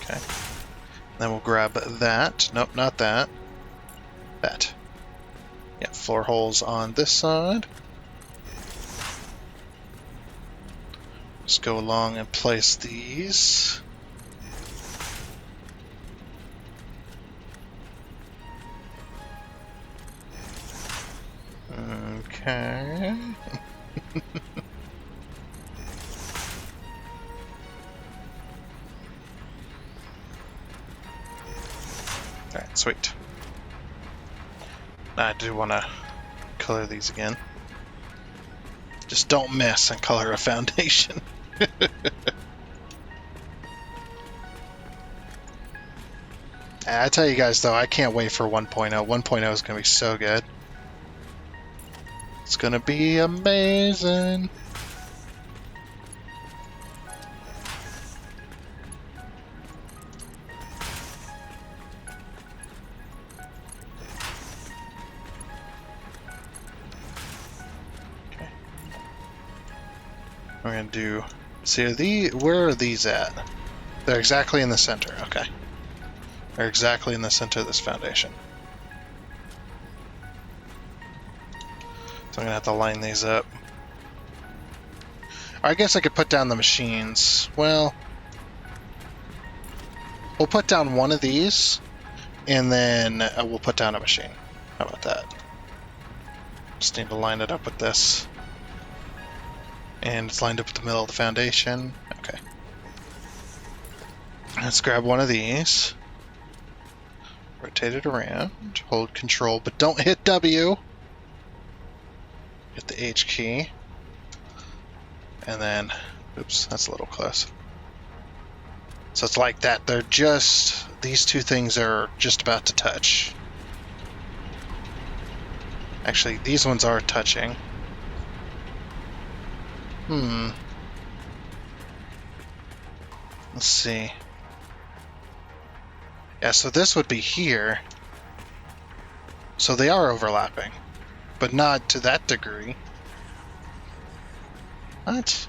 Speaker 1: Okay. Then we'll grab that. Nope, not that. That. Yeah, floor holes on this side. Let's go along and place these. Okay. Alright, sweet. I do want to color these again. Just don't miss and color a foundation. I tell you guys though, I can't wait for 1.0. 1.0 is going to be so good. It's going to be amazing. Okay. We're going to do... See, where are these at? They're exactly in the center. Okay. They're exactly in the center of this foundation. So I'm going to have to line these up. I guess I could put down the machines. Well, we'll put down one of these, and then we'll put down a machine. How about that? Just need to line it up with this. And it's lined up with the middle of the foundation. Okay. Let's grab one of these. Rotate it around. Hold control, but don't hit W. Hit the H key. And then, oops, that's a little close. So it's like that. They're just, these two things are just about to touch. Actually, these ones are touching. Let's see. Yeah, so this would be here. So they are overlapping, but not to that degree. What?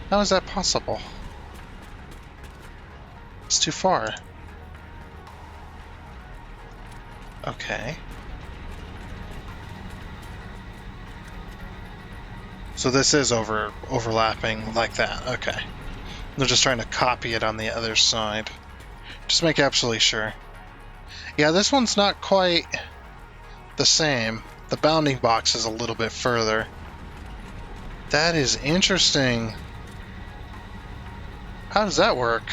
Speaker 1: How is that possible? It's too far. Okay. So this is overlapping like that. Okay. They're just trying to copy it on the other side. Just make absolutely sure. Yeah, this one's not quite the same. The bounding box is a little bit further. That is interesting. How does that work?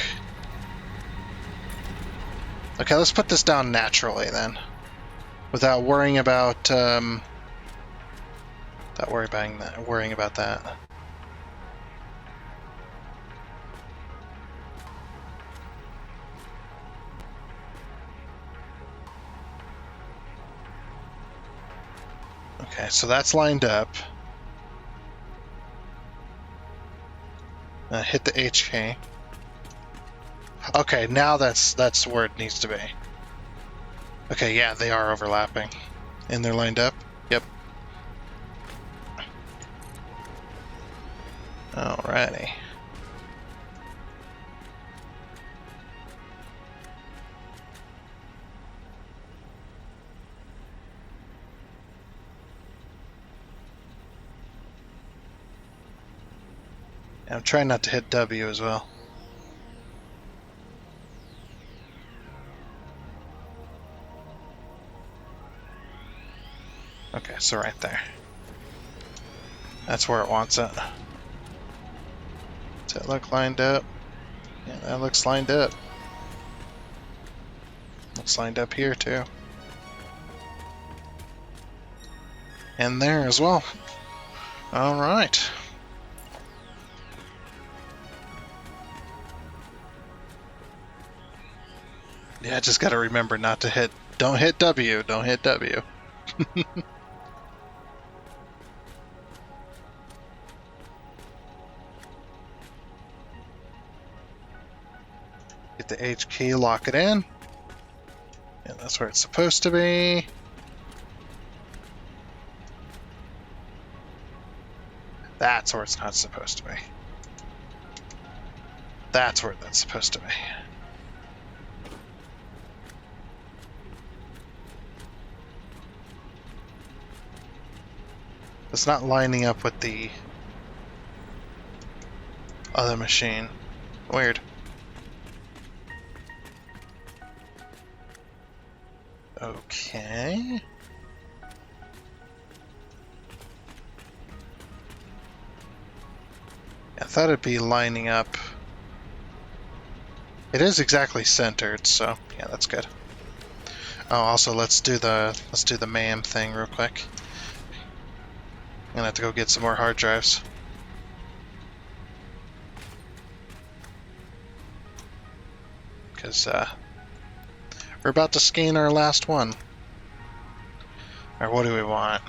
Speaker 1: Okay, let's put this down naturally then. Without worrying about worrying about that. Okay, so that's lined up. Hit the H key. Okay, now that's where it needs to be. Okay, yeah, they are overlapping. And they're lined up? Yep. Alrighty. I'm trying not to hit W as well. Okay, so right there. That's where it wants it. Does that look lined up? Yeah, that looks lined up. Looks lined up here too. And there as well. Alright. Yeah, just gotta remember not to hit, don't hit W, don't hit W. Get the H key, lock it in. And that's where it's supposed to be. That's where it's not supposed to be. That's where that's supposed to be. It's not lining up with the other machine. Weird. Okay. I thought it'd be lining up. It is exactly centered, so yeah, that's good. Oh, also let's do the MAM thing real quick. I'm gonna have to go get some more hard drives. Because we're about to scan our last one. Or what do we want?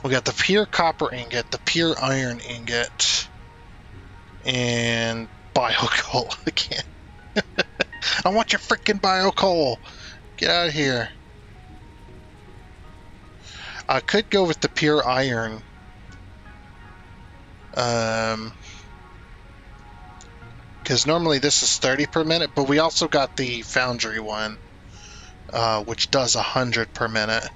Speaker 1: We got the pure copper ingot, the pure iron ingot, and biocoal again. I want your freaking biocoal! Get out of here. I could go with the pure iron. Because normally this is 30 per minute, but we also got the foundry one, which does 100 per minute.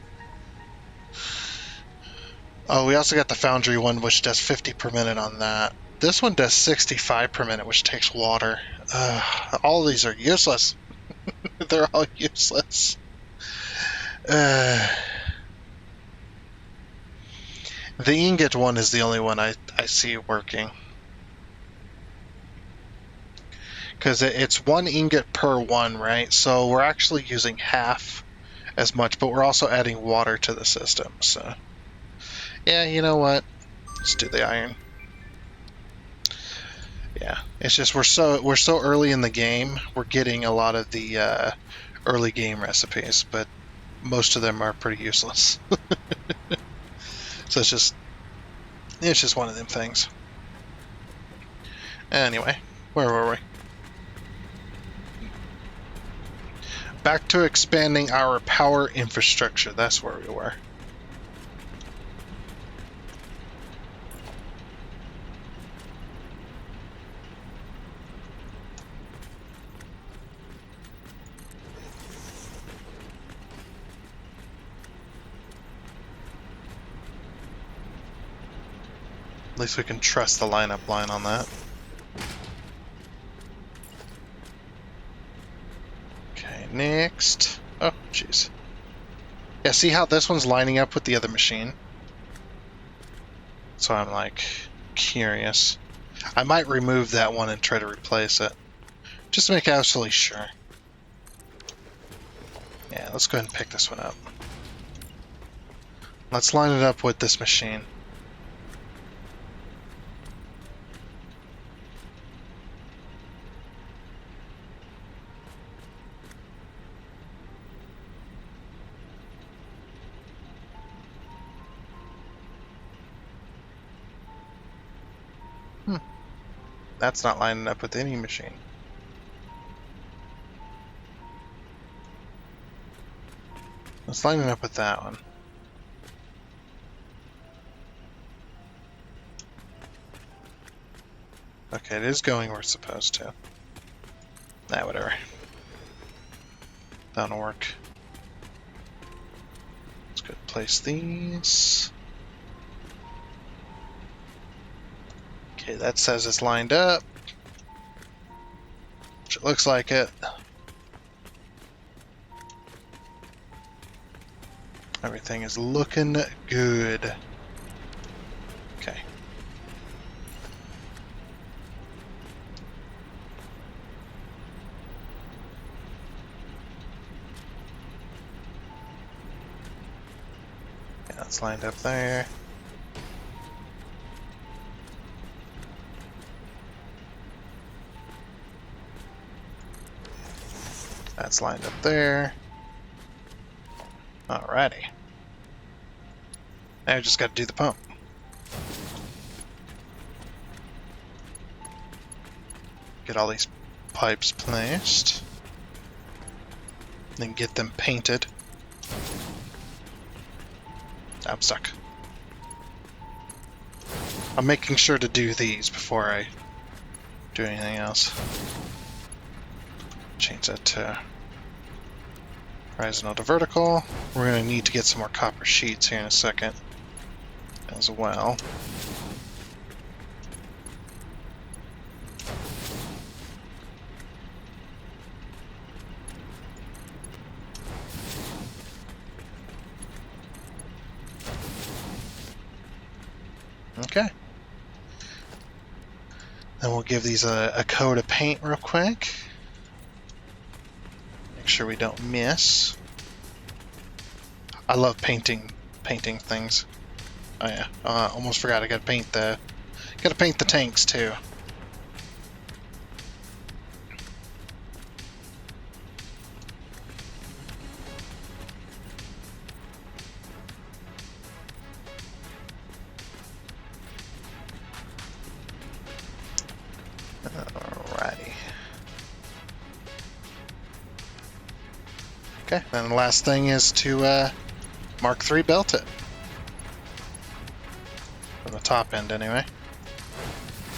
Speaker 1: Oh, we also got the foundry one, which does 50 per minute on that. This one does 65 per minute, which takes water. All of these are useless. They're all useless. The ingot one is the only one I see working. Because it's one ingot per one, right? So we're actually using half as much, but we're also adding water to the system, so... Yeah, you know what? Let's do the iron. Yeah, it's just we're so early in the game. We're getting a lot of the early game recipes, but most of them are pretty useless. So it's just one of them things. Anyway, where were we? Back to expanding our power infrastructure. That's where we were. At least we can trust the lineup line on that. Okay, next. Oh, jeez. Yeah, see how this one's lining up with the other machine? So I'm like curious. I might remove that one and try to replace it. Just to make absolutely sure. Yeah, let's go ahead and pick this one up. Let's line it up with this machine. That's not lining up with any machine. Let's line it up with that one. Okay, it is going where it's supposed to. Nah, whatever. That'll work. Let's go place these. Okay, that says it's lined up. Which it looks like it. Everything is looking good. Okay. Yeah, it's lined up there. That's lined up there. Alrighty. Now I just got to do the pump. Get all these pipes placed. Then get them painted. I'm stuck. I'm making sure to do these before I do anything else. Change that to horizontal to vertical. We're going to need to get some more copper sheets here in a second as well. Okay. Then we'll give these a coat of paint real quick. Make sure we don't miss. I love painting things. Oh yeah, almost forgot I gotta paint the tanks too. Alrighty. Okay, then the last thing is to Mark III belt it. From the top end, anyway.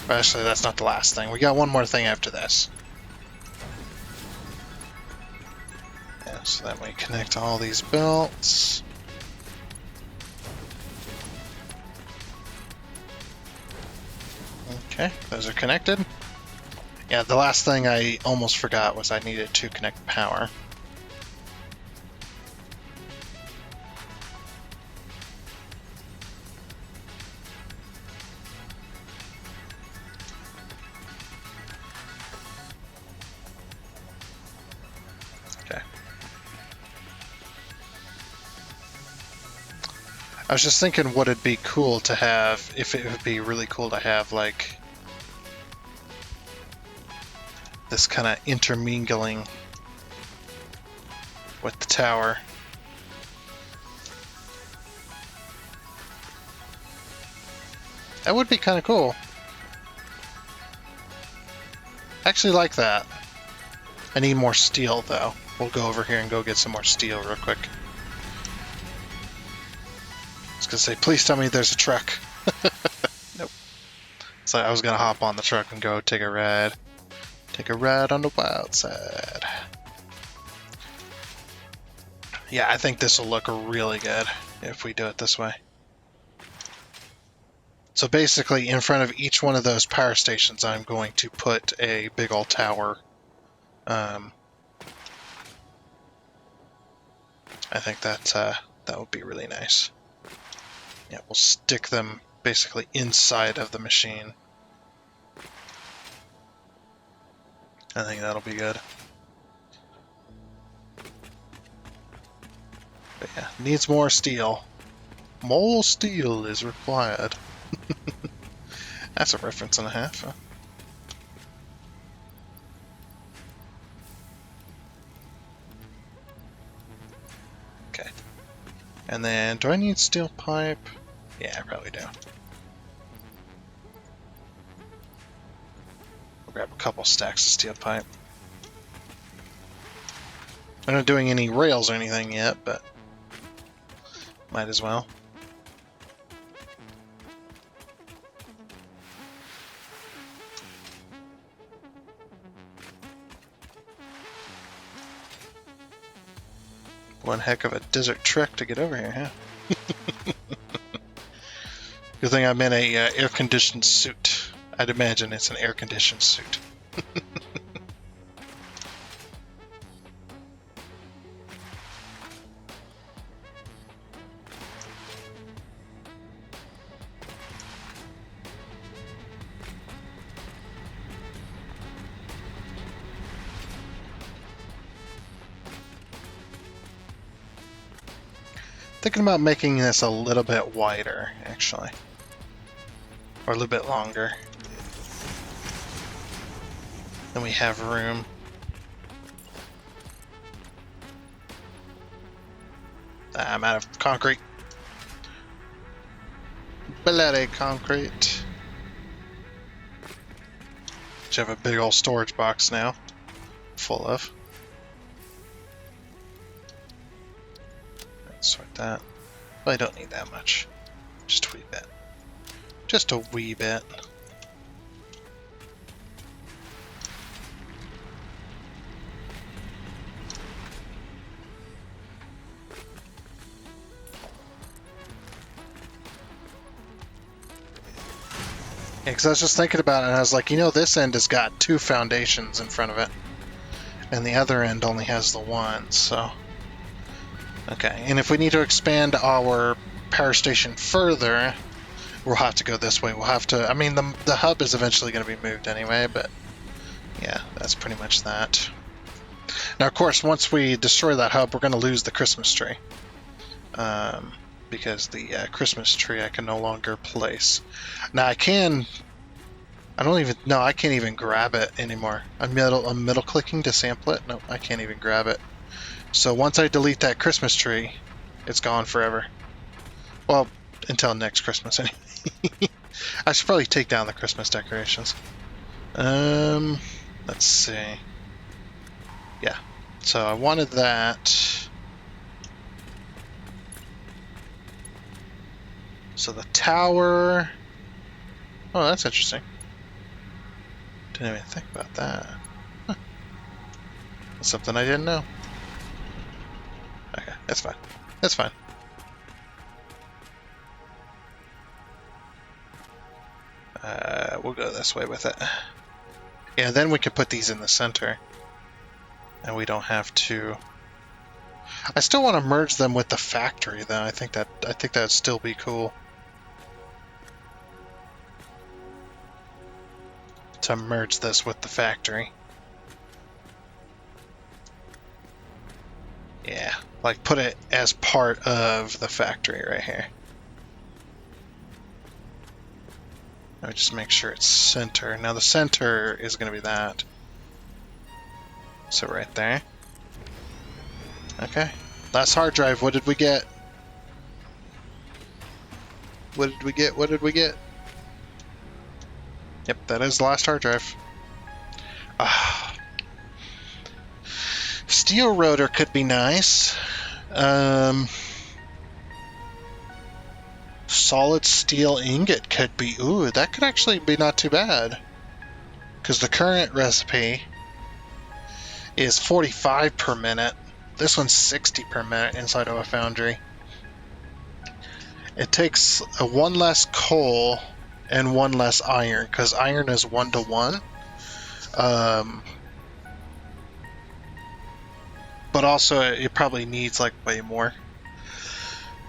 Speaker 1: But actually, that's not the last thing. We got one more thing after this. Yeah, so then we connect all these belts. Okay, those are connected. Yeah, the last thing I almost forgot was I needed to connect power. Okay. I was just thinking what it'd be cool to have, if it would be really cool to have, like, this kind of intermingling with the tower. That would be kind of cool. I actually like that. I need more steel, though. We'll go over here and go get some more steel real quick. I was gonna say, please tell me there's a truck. Nope. So I was gonna hop on the truck and go take a ride. Take a ride on the wild side. Yeah, I think this will look really good if we do it this way. So basically, in front of each one of those power stations, I'm going to put a big old tower. I think that would be really nice. Yeah, we'll stick them basically inside of the machine. I think that'll be good. But yeah, needs more steel. More steel is required. That's a reference and a half, huh? Okay. And then, do I need steel pipe? Yeah, I probably do. We'll grab a couple stacks of steel pipe. I'm not doing any rails or anything yet, but might as well. One heck of a desert trek to get over here, huh? Good thing I'm in a air-conditioned suit. I'd imagine it's an air-conditioned suit. Thinking about making this a little bit wider, actually. Or a little bit longer. Then we have room. I'm out of concrete. Bloody concrete. Should have a big old storage box now. full of. Let's sort that. Well, I don't need that much. Just a wee bit. Just a wee bit. Yeah, because I was just thinking about it, and I was like, you know, this end has got 2 foundations in front of it, and the other end only has the one, so... Okay, and if we need to expand our power station further, we'll have to go this way. We'll have to... I mean, the hub is eventually going to be moved anyway, but... Yeah, that's pretty much that. Now, of course, once we destroy that hub, we're going to lose the Christmas tree. Because the Christmas tree I can no longer place. Now I can... I can't even grab it anymore. I'm middle clicking to sample it. No, I can't even grab it. So once I delete that Christmas tree, it's gone forever. Well, until next Christmas anyway. I should probably take down the Christmas decorations. Let's see. Yeah. So I wanted that. So the tower... Oh, that's interesting. Didn't even think about that. Huh. That's something I didn't know. Okay, that's fine. That's fine. We'll go this way with it. Yeah, then we can put these in the center. And we don't have to... I still want to merge them with the factory, though. I think that'd still be cool. To merge this with the factory. Yeah, like put it as part of the factory right here. Let me just make sure it's center. Now the center is going to be that. So right there. Okay. Last hard drive, what did we get? What did we get? What did we get? Yep, that is the last hard drive. Steel rotor could be nice. Solid steel ingot could be... Ooh, that could actually be not too bad. Because the current recipe is 45 per minute. This one's 60 per minute inside of a foundry. It takes 1 less coal and 1 less iron, because iron is 1 to 1. But also it probably needs like way more.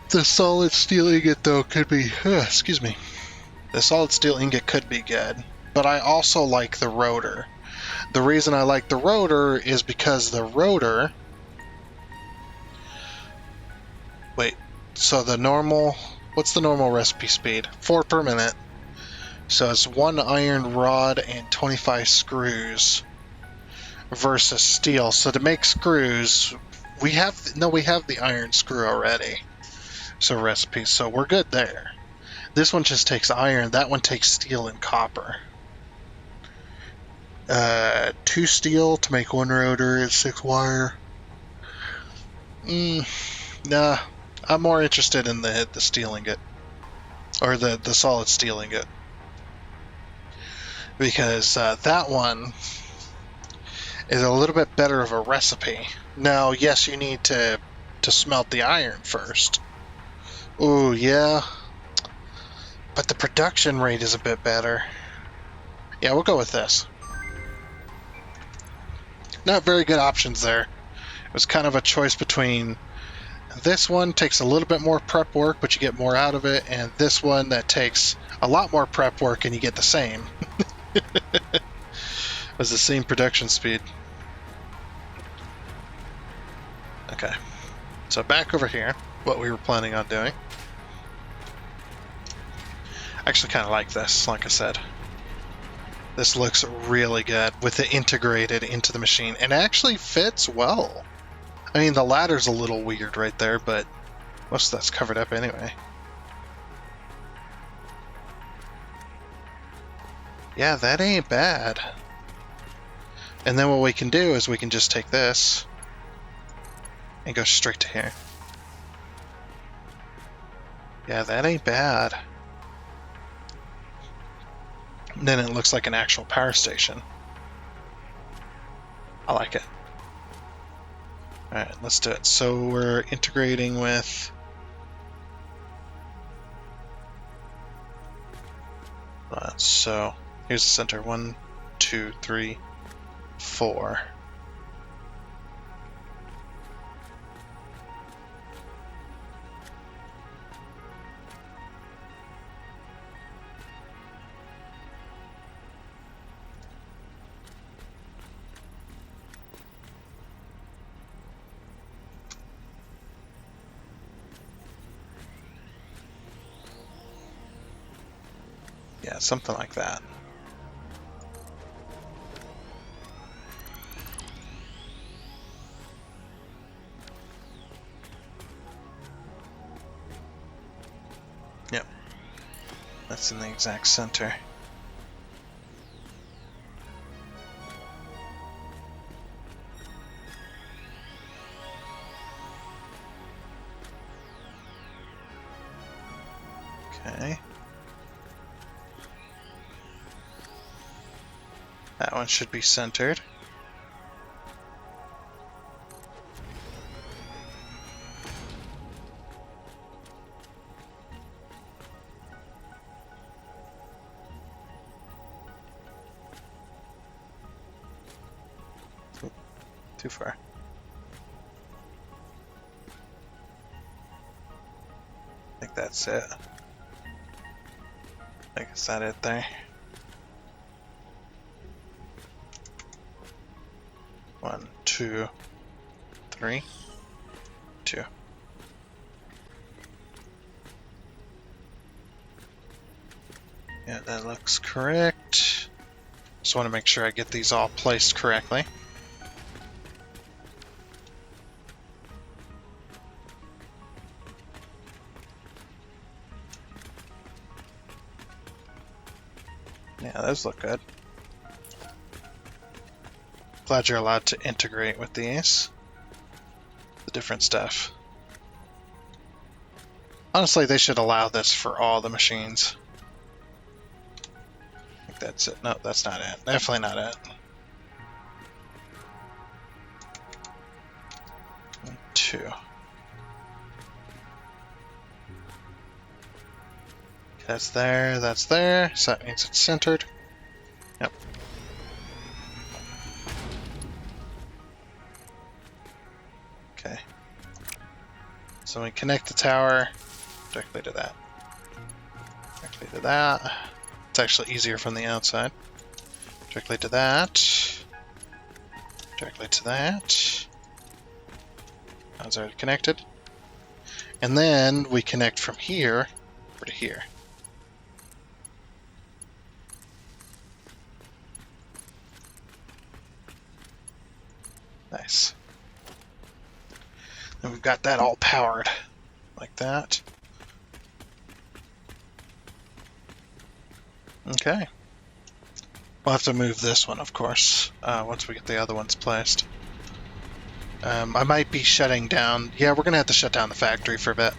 Speaker 1: The solid steel ingot though could be, excuse me. The solid steel ingot could be good, but I also like the rotor. The reason I like the rotor is because the rotor... Wait, so the normal... What's the normal recipe speed? 4 per minute. So it's 1 iron rod and 25 screws versus steel. So to make screws, we have the iron screw already. So recipes, so we're good there. This one just takes iron, that one takes steel and copper. 2 steel to make 1 rotor and 6 wire. Nah, I'm more interested in the steel ingot. Or the solid steel ingot. Because that one is a little bit better of a recipe. Now, yes, you need to smelt the iron first. Ooh, yeah. But the production rate is a bit better. Yeah, we'll go with this. Not very good options there. It was kind of a choice between this one takes a little bit more prep work, but you get more out of it, and this one that takes a lot more prep work and you get the same. It was the same production speed. Okay. So back over here, what we were planning on doing. I actually kind of like this, like I said. This looks really good with it integrated into the machine, and it actually fits well. I mean, the ladder's a little weird right there, but most of that's covered up anyway. Yeah, that ain't bad. And then what we can do is we can just take this and go straight to here. Yeah, that ain't bad. And then it looks like an actual power station. I like it. Alright, let's do it. So we're integrating with... so here's the center. 1, 2, 3, 4. Yeah, something like that. Yep. That's in the exact center. Okay. That one should be centered. Too far. I think that's it. I think is that it there? 1, 2, 3, 2. Yeah, that looks correct. Just want to make sure I get these all placed correctly. Yeah, those look good. Glad you're allowed to integrate with these. The different stuff. Honestly, they should allow this for all the machines. I think that's it. No, that's not it. Definitely not it. 1, 2. That's there, that's there. So that means it's centered. Yep. Okay. So we connect the tower directly to that. Directly to that. It's actually easier from the outside. Directly to that. Directly to that. That's already connected. And then we connect from here over to here. Nice. And we've got that all powered like that. Okay. We'll have to move this one, of course, once we get the other ones placed. I might be shutting down... Yeah, we're going to have to shut down the factory for a bit.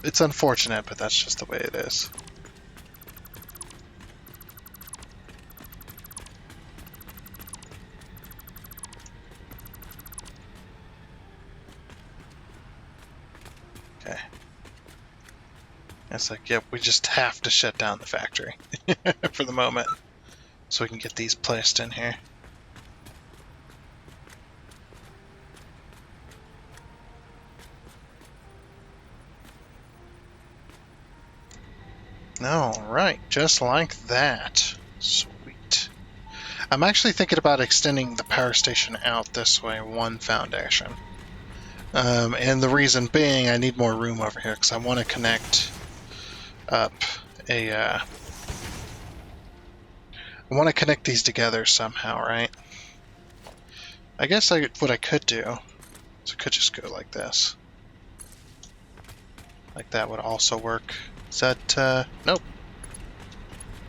Speaker 1: It's unfortunate, but that's just the way it is. Okay. It's like, yep, we just have to shut down the factory for the moment, so we can get these placed in here. Alright, just like that. Sweet. I'm actually thinking about extending the power station out this way, 1 foundation. And the reason being, I need more room over here, because I want to connect up a... I want to connect these together somehow, right? I guess what I could do is I could just go like this. Like that would also work. Is that, nope.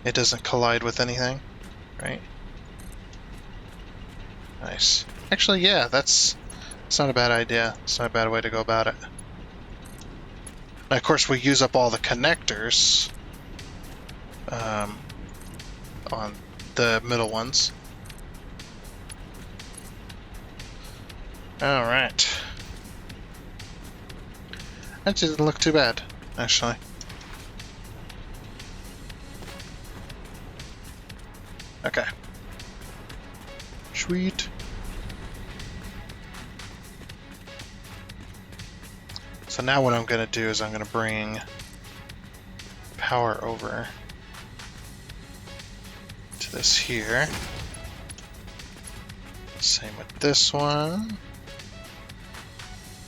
Speaker 1: It doesn't collide with anything, right? Nice. Actually, yeah, that's not a bad idea. It's not a bad way to go about it. And of course, we use up all the connectors on the middle ones. All right. That didn't look too bad, actually. Okay. Sweet. So now what I'm going to do is I'm going to bring power over to this here. Same with this one.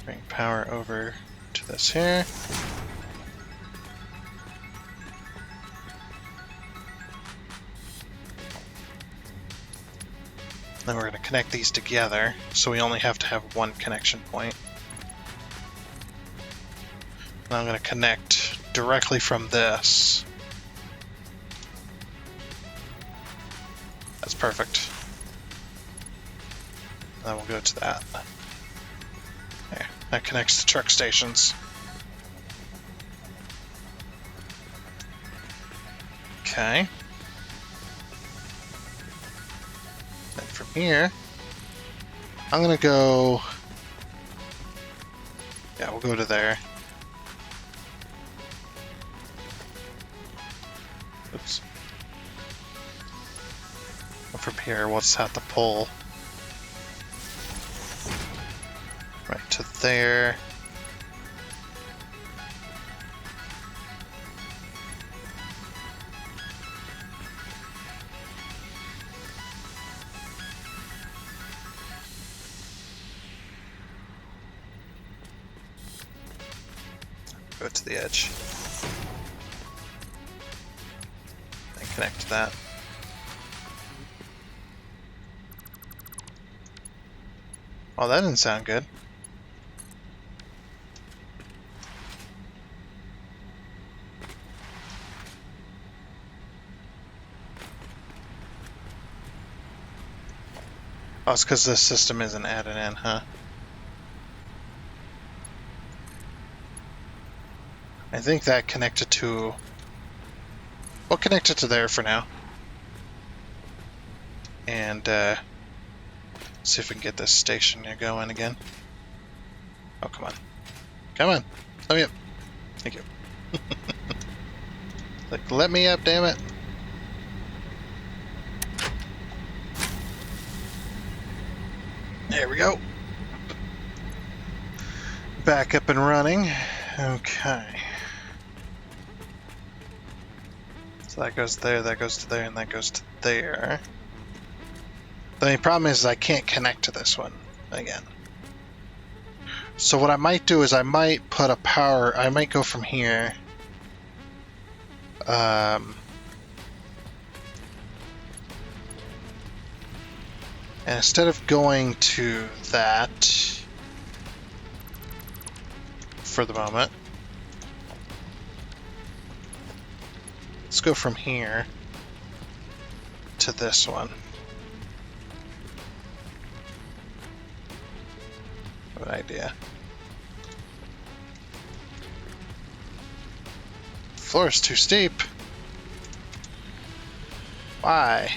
Speaker 1: Bring power over to this here. Then we're going to connect these together, so we only have to have one connection point. And I'm going to connect directly from this. That's perfect. And then we'll go to that. There, that connects the truck stations. Okay. Then from here, I'm gonna go... Yeah, we'll go to there. Oops. And from here, we'll just have to pull right to there. Go to the edge. And connect to that. Oh, that didn't sound good. Oh, it's because this system isn't added in, huh? I think that connected to... We'll connect it to there for now. And, see if we can get this station going again. Oh, come on. Come on. Let me up. Thank you. Like, let me up, damn it. There we go. Back up and running. Okay. So that goes there, that goes to there, and that goes to there. The only problem is I can't connect to this one again. So what I might do is I might put a power... I might go from here. And instead of going to that for the moment, let's go from here to this one. Good idea. The floor is too steep. Why?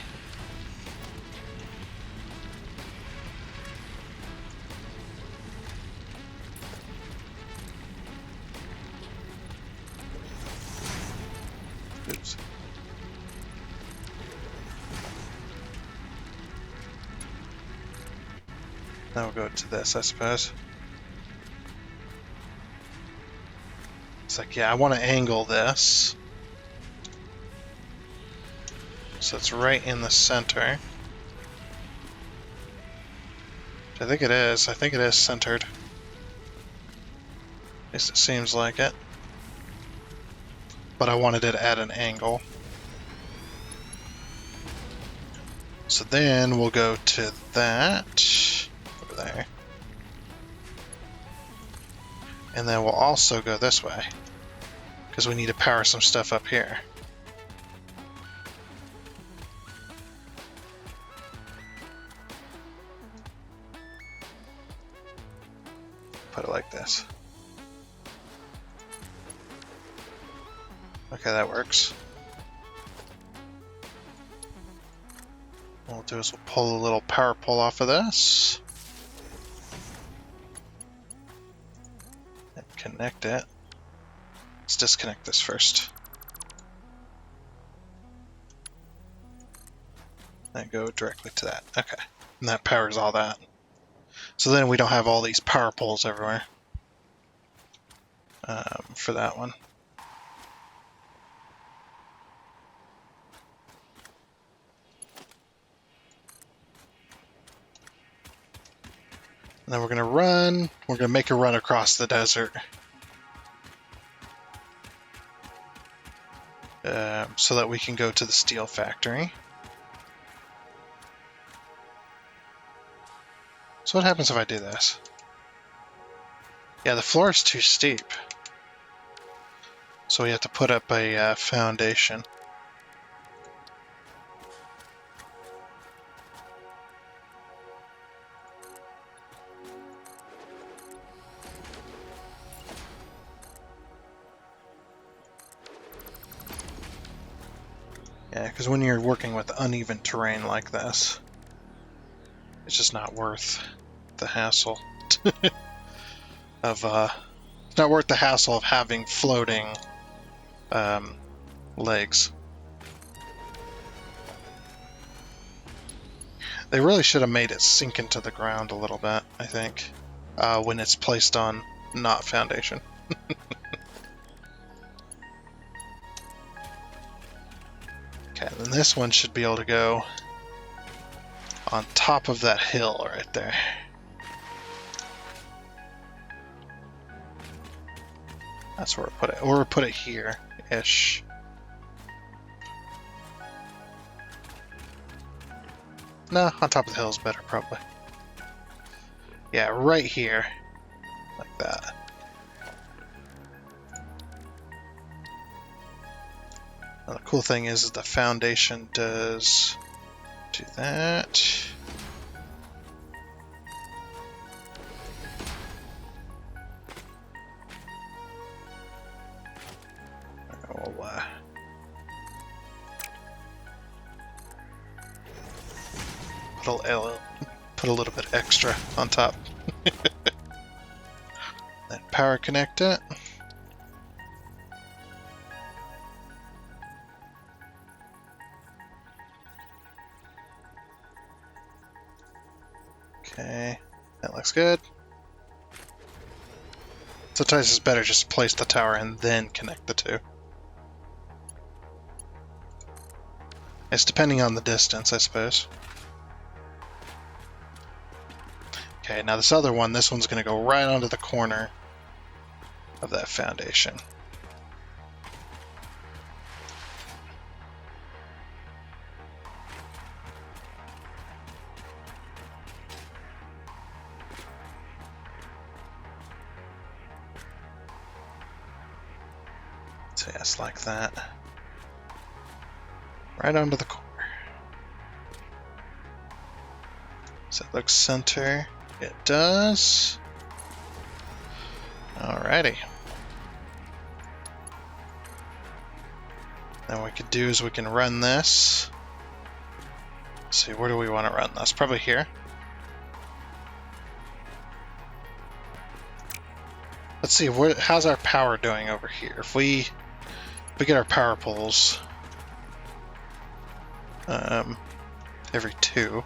Speaker 1: Oops. Now we'll go to this, I suppose. It's like, yeah, I want to angle this. So it's right in the center. I think it is. I think it is centered. At least it seems like it. But I wanted it at an angle. So then we'll go to that. Over there. And then we'll also go this way. because we need to power some stuff up here. Put it like this. Okay, that works. What we'll do is we'll pull a little power pole off of this. And connect it. Let's disconnect this first. And go directly to that. Okay. And that powers all that. So then we don't have all these power poles everywhere. For that one. And then we're going to run. We're going to make a run across the desert. So that we can go to the steel factory. So what happens if I do this? Yeah, the floor is too steep. So we have to put up a foundation. Yeah, because when you're working with uneven terrain like this, it's just not worth the hassle of it's not worth the hassle of having floating legs. They really should have made it sink into the ground a little bit, I think, when it's placed on not foundation. Okay, then this one should be able to go on top of that hill right there. That's where we'll put it. Or we'll put it here-ish. No, on top of the hill is better, probably. Yeah, right here. Like that. Now, the cool thing is the foundation does do that. We'll put a little bit extra on top. Then power connect it. Okay, that looks good. Sometimes it's better just to place the tower and then connect the two. It's depending on the distance, I suppose. Okay, now this other one, this one's going to go right onto the corner of that foundation. So yes, like that. Right onto the corner. Does that look center? It does. Alrighty. Then what we could do is we can run this. Let's see, where do we want to run this? Probably here. Let's see, how's our power doing over here? If we get our power poles every 2.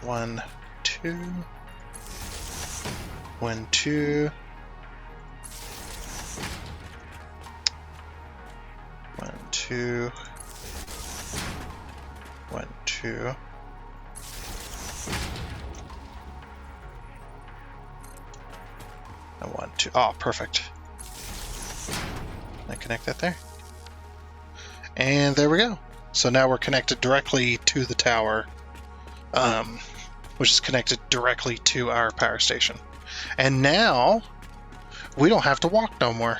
Speaker 1: 1, 2. 1, 2. 1, 2. 1, 2. And 1, 2. Oh, perfect. I connect that there. And there we go. So now we're connected directly to the tower, which is connected directly to our power station. And now we don't have to walk no more.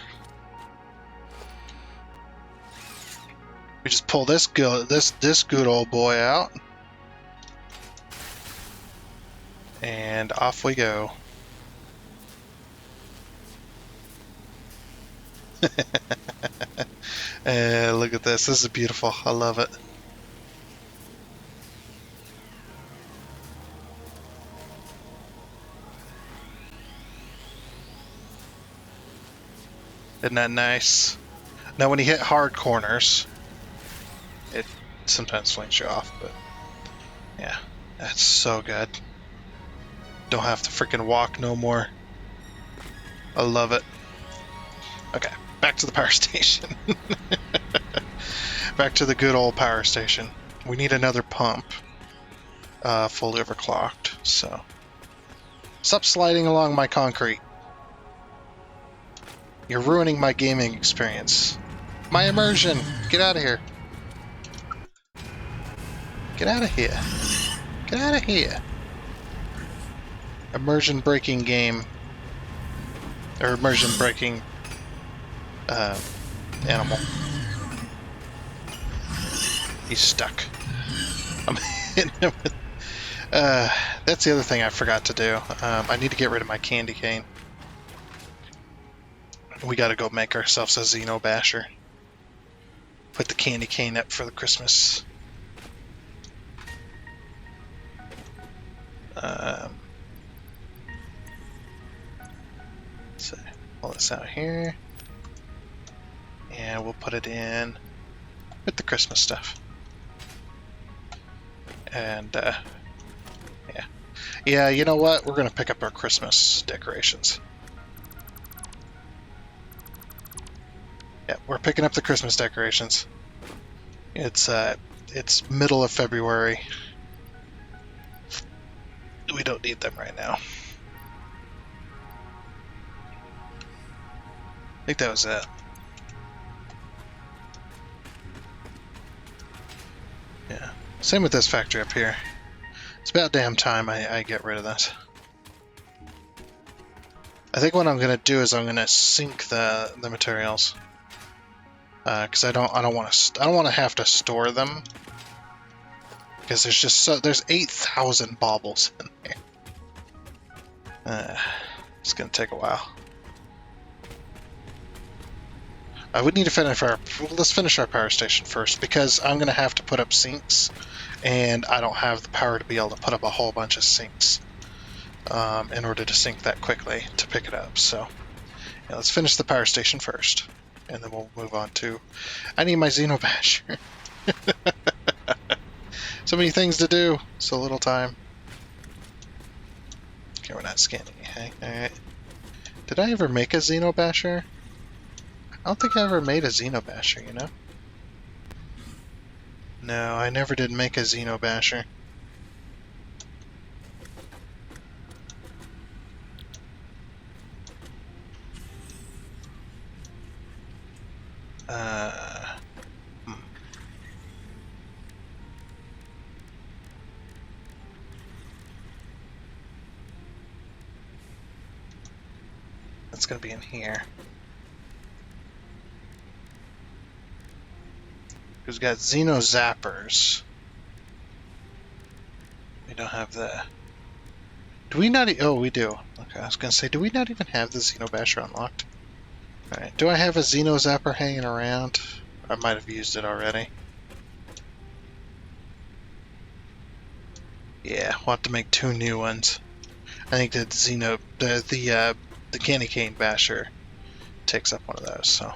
Speaker 1: We just pull this good old boy out, and off we go. Look at this. This is beautiful. I love it. Isn't that nice? Now, when you hit hard corners, it sometimes swings you off, but yeah, that's so good. Don't have to freaking walk no more. I love it. Okay, back to the power station. Back to the good old power station. We need another pump. Fully overclocked, so stop sliding along my concrete. You're ruining my gaming experience. My immersion! Get out of here. Get out of here. Get out of here. Immersion breaking game. Or immersion breaking animal. He's stuck. I'm hitting him with... that's the other thing I forgot to do. I need to get rid of my candy cane. We gotta go make ourselves a Xeno Basher. Put the candy cane up for the Christmas. So pull this out here. And we'll put it in with the Christmas stuff. And, yeah. Yeah, you know what? We're gonna pick up our Christmas decorations. Yeah, we're picking up the Christmas decorations. It's middle of February. We don't need them right now. I think that was it. Yeah. Same with this factory up here. It's about damn time I get rid of this. I think what I'm gonna do is I'm gonna sink the materials. Because I don't want to have to store them, because there's 8,000 baubles in there. It's gonna take a while. I would need to finish let's finish our power station first, because I'm gonna have to put up sinks, and I don't have the power to be able to put up a whole bunch of sinks in order to sink that quickly to pick it up. So yeah, let's finish the power station first. And then we'll move on to... I need my Xeno Basher. So many things to do. So little time. Okay, we're not scanning anything. Alright. Did I ever make a Xeno Basher? I don't think I ever made a Xeno Basher, you know? No, I never did make a Xeno Basher. That's gonna be in here. We've got Xeno Zappers. We don't have the... Do we not... Oh, we do. Okay, I was gonna say, do we not even have the Xeno Basher unlocked? Alright, do I have a Xeno Zapper hanging around? I might have used it already. Yeah, we'll have to make 2 new ones. I think that the Candy Cane Basher takes up one of those, so.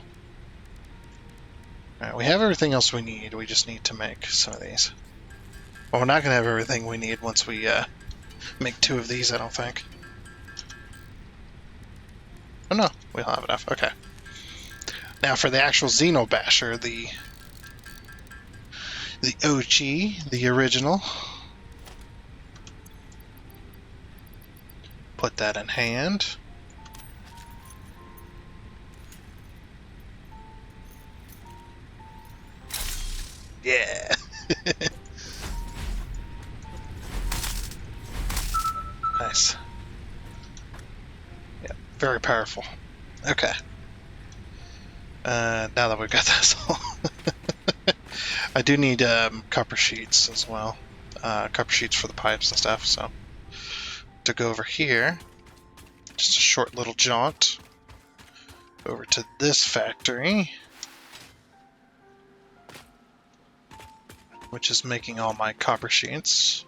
Speaker 1: Alright, we have everything else we need. We just need to make some of these. Well, we're not going to have everything we need once we make 2 of these, I don't think. Oh no, we'll have enough. Okay. Now for the actual Xeno Basher, the OG, the original. Put that in hand. Yeah. Nice. Very powerful. Okay. Now that we've got this all, I do need copper sheets as well. Copper sheets for the pipes and stuff. So to go over here, just a short little jaunt over to this factory, which is making all my copper sheets.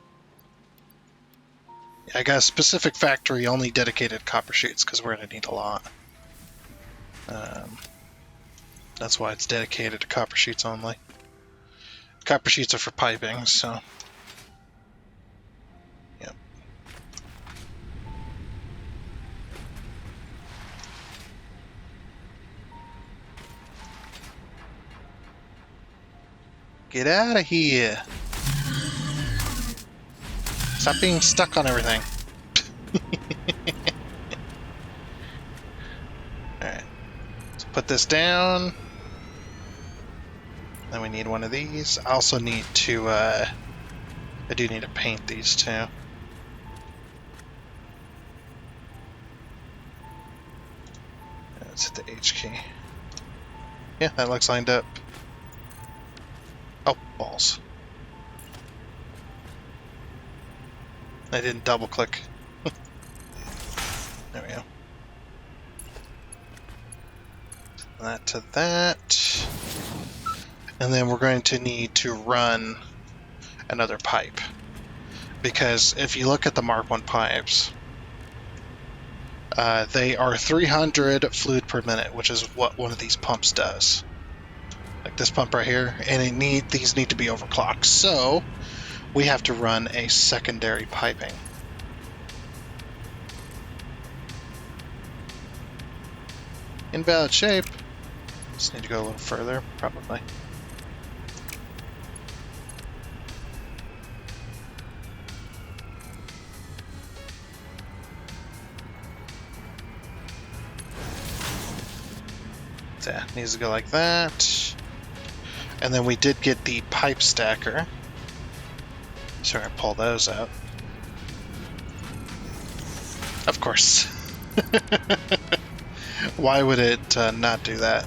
Speaker 1: I got a specific factory only dedicated copper sheets because we're going to need a lot. That's why it's dedicated to copper sheets only. Copper sheets are for piping, so... Yep. Get out of here! Stop being stuck on everything. Alright. Let's put this down. Then we need one of these. I also need to, I do need to paint these too. Let's hit the H key. Yeah, that looks lined up. Oh, balls. I didn't double click. There we go. That to that. And then we're going to need to run another pipe. Because if you look at the Mark 1 pipes, they are 300 fluid per minute, which is what one of these pumps does. Like this pump right here, and these need to be overclocked. So we have to run a secondary piping. Invalid shape. Just need to go a little further, probably. Yeah, needs to go like that. And then we did get the pipe stacker. So we're going to pull those out. Of course. Why would it not do that?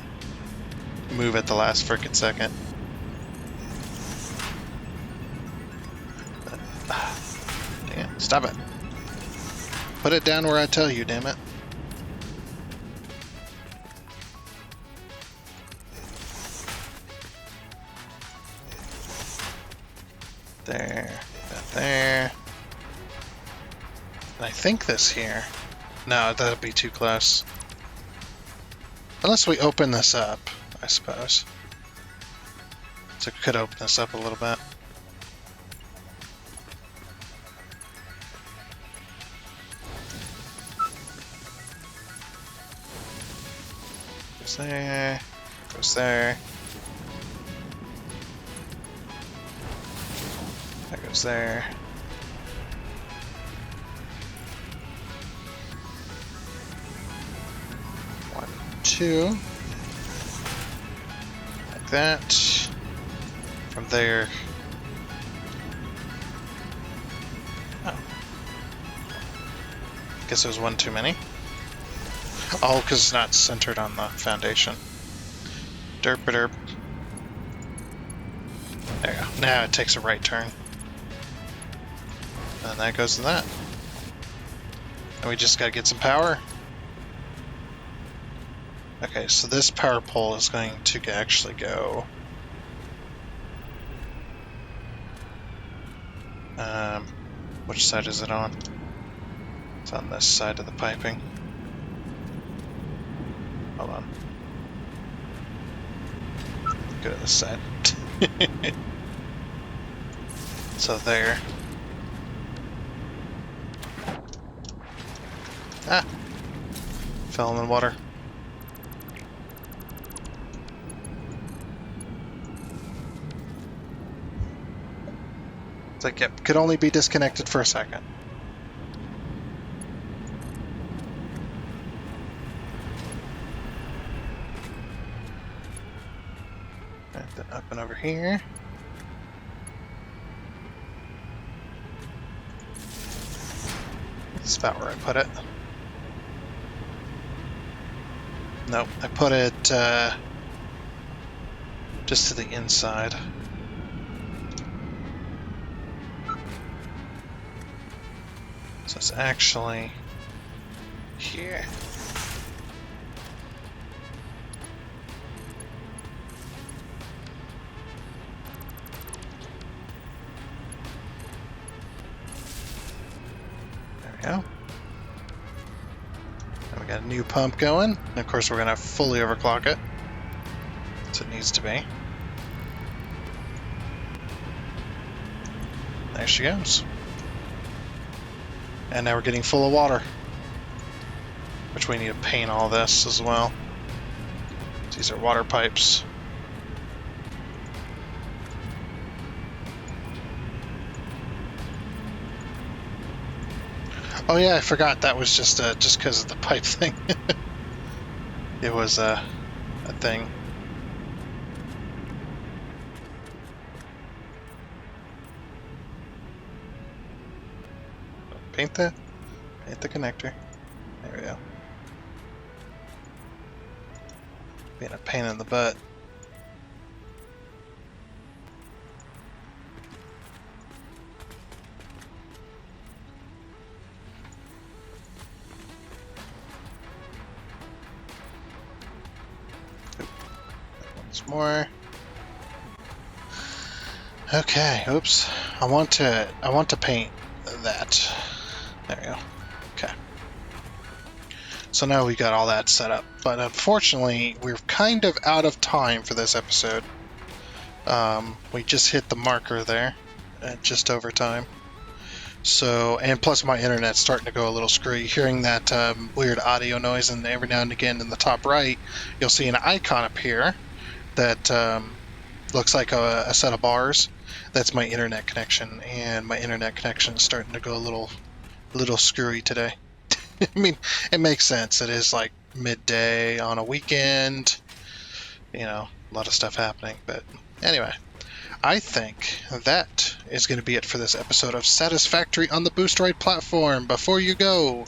Speaker 1: Move at the last frickin' second. Damn it, stop it. Put it down where I tell you, damn it. There, that there. And I think this here. No, that'd be too close. Unless we open this up, I suppose. So we could open this up a little bit. Goes there, goes there. That goes there. One, two. Like that. From there. Oh. Guess there's one too many. Oh, because it's not centered on the foundation. Derp-a-derp. There you go. Now it takes a right turn. And that goes to that. And we just gotta get some power. Okay, so this power pole is going to actually go... which side is it on? It's on this side of the piping. Hold on. Go to this side. So there. Ah! Fell in the water. It's like, yep, could only be disconnected for a second. And then up and over here. That's about where I put it. Nope, I put it just to the inside. So it's actually here. There we go. And we got a new pump going. And of course, we're going to fully overclock it. So it needs to be. There she goes. And now we're getting full of water. Which we need to paint all this as well. These are water pipes. Oh yeah, I forgot that was just because of the pipe thing. It was a thing. Paint the connector. There we go. Being a pain in the butt. Once more. Okay, oops. I want to paint that. There we go. Okay. So now we got all that set up, but unfortunately we're kind of out of time for this episode. We just hit the marker there, at just over time. So, and plus my internet's starting to go a little screwy. Hearing that weird audio noise, and every now and again in the top right, you'll see an icon appear that looks like a set of bars. That's my internet connection, and my internet connection is starting to go a little screwy today. I mean, it makes sense. It is like midday on a weekend. You know, a lot of stuff happening. But anyway, I think that is going to be it for this episode of Satisfactory on the Boosteroid platform. Before you go,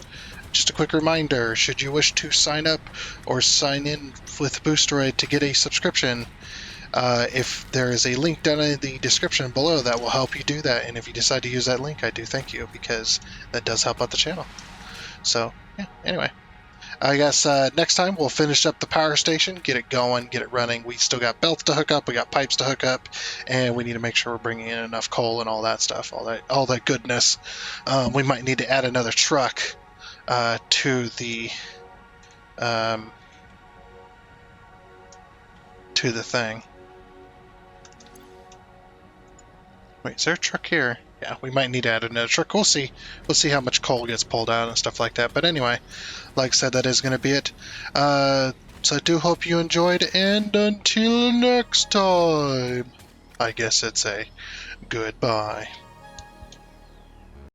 Speaker 1: just a quick reminder, should you wish to sign up or sign in with Boosteroid to get a subscription, if there is a link down in the description below that will help you do that. And if you decide to use that link, I do thank you, because that does help out the channel. So, yeah, anyway. I guess next time we'll finish up the power station, get it going, get it running. We still got belts to hook up, we got pipes to hook up, and we need to make sure we're bringing in enough coal and all that stuff, all that goodness. We might need to add another truck to the thing. Wait, is there a truck here? Yeah, we might need to add another truck. We'll see. We'll see how much coal gets pulled out and stuff like that. But anyway, like I said, that is going to be it. So I do hope you enjoyed, and until next time, I guess it's a goodbye.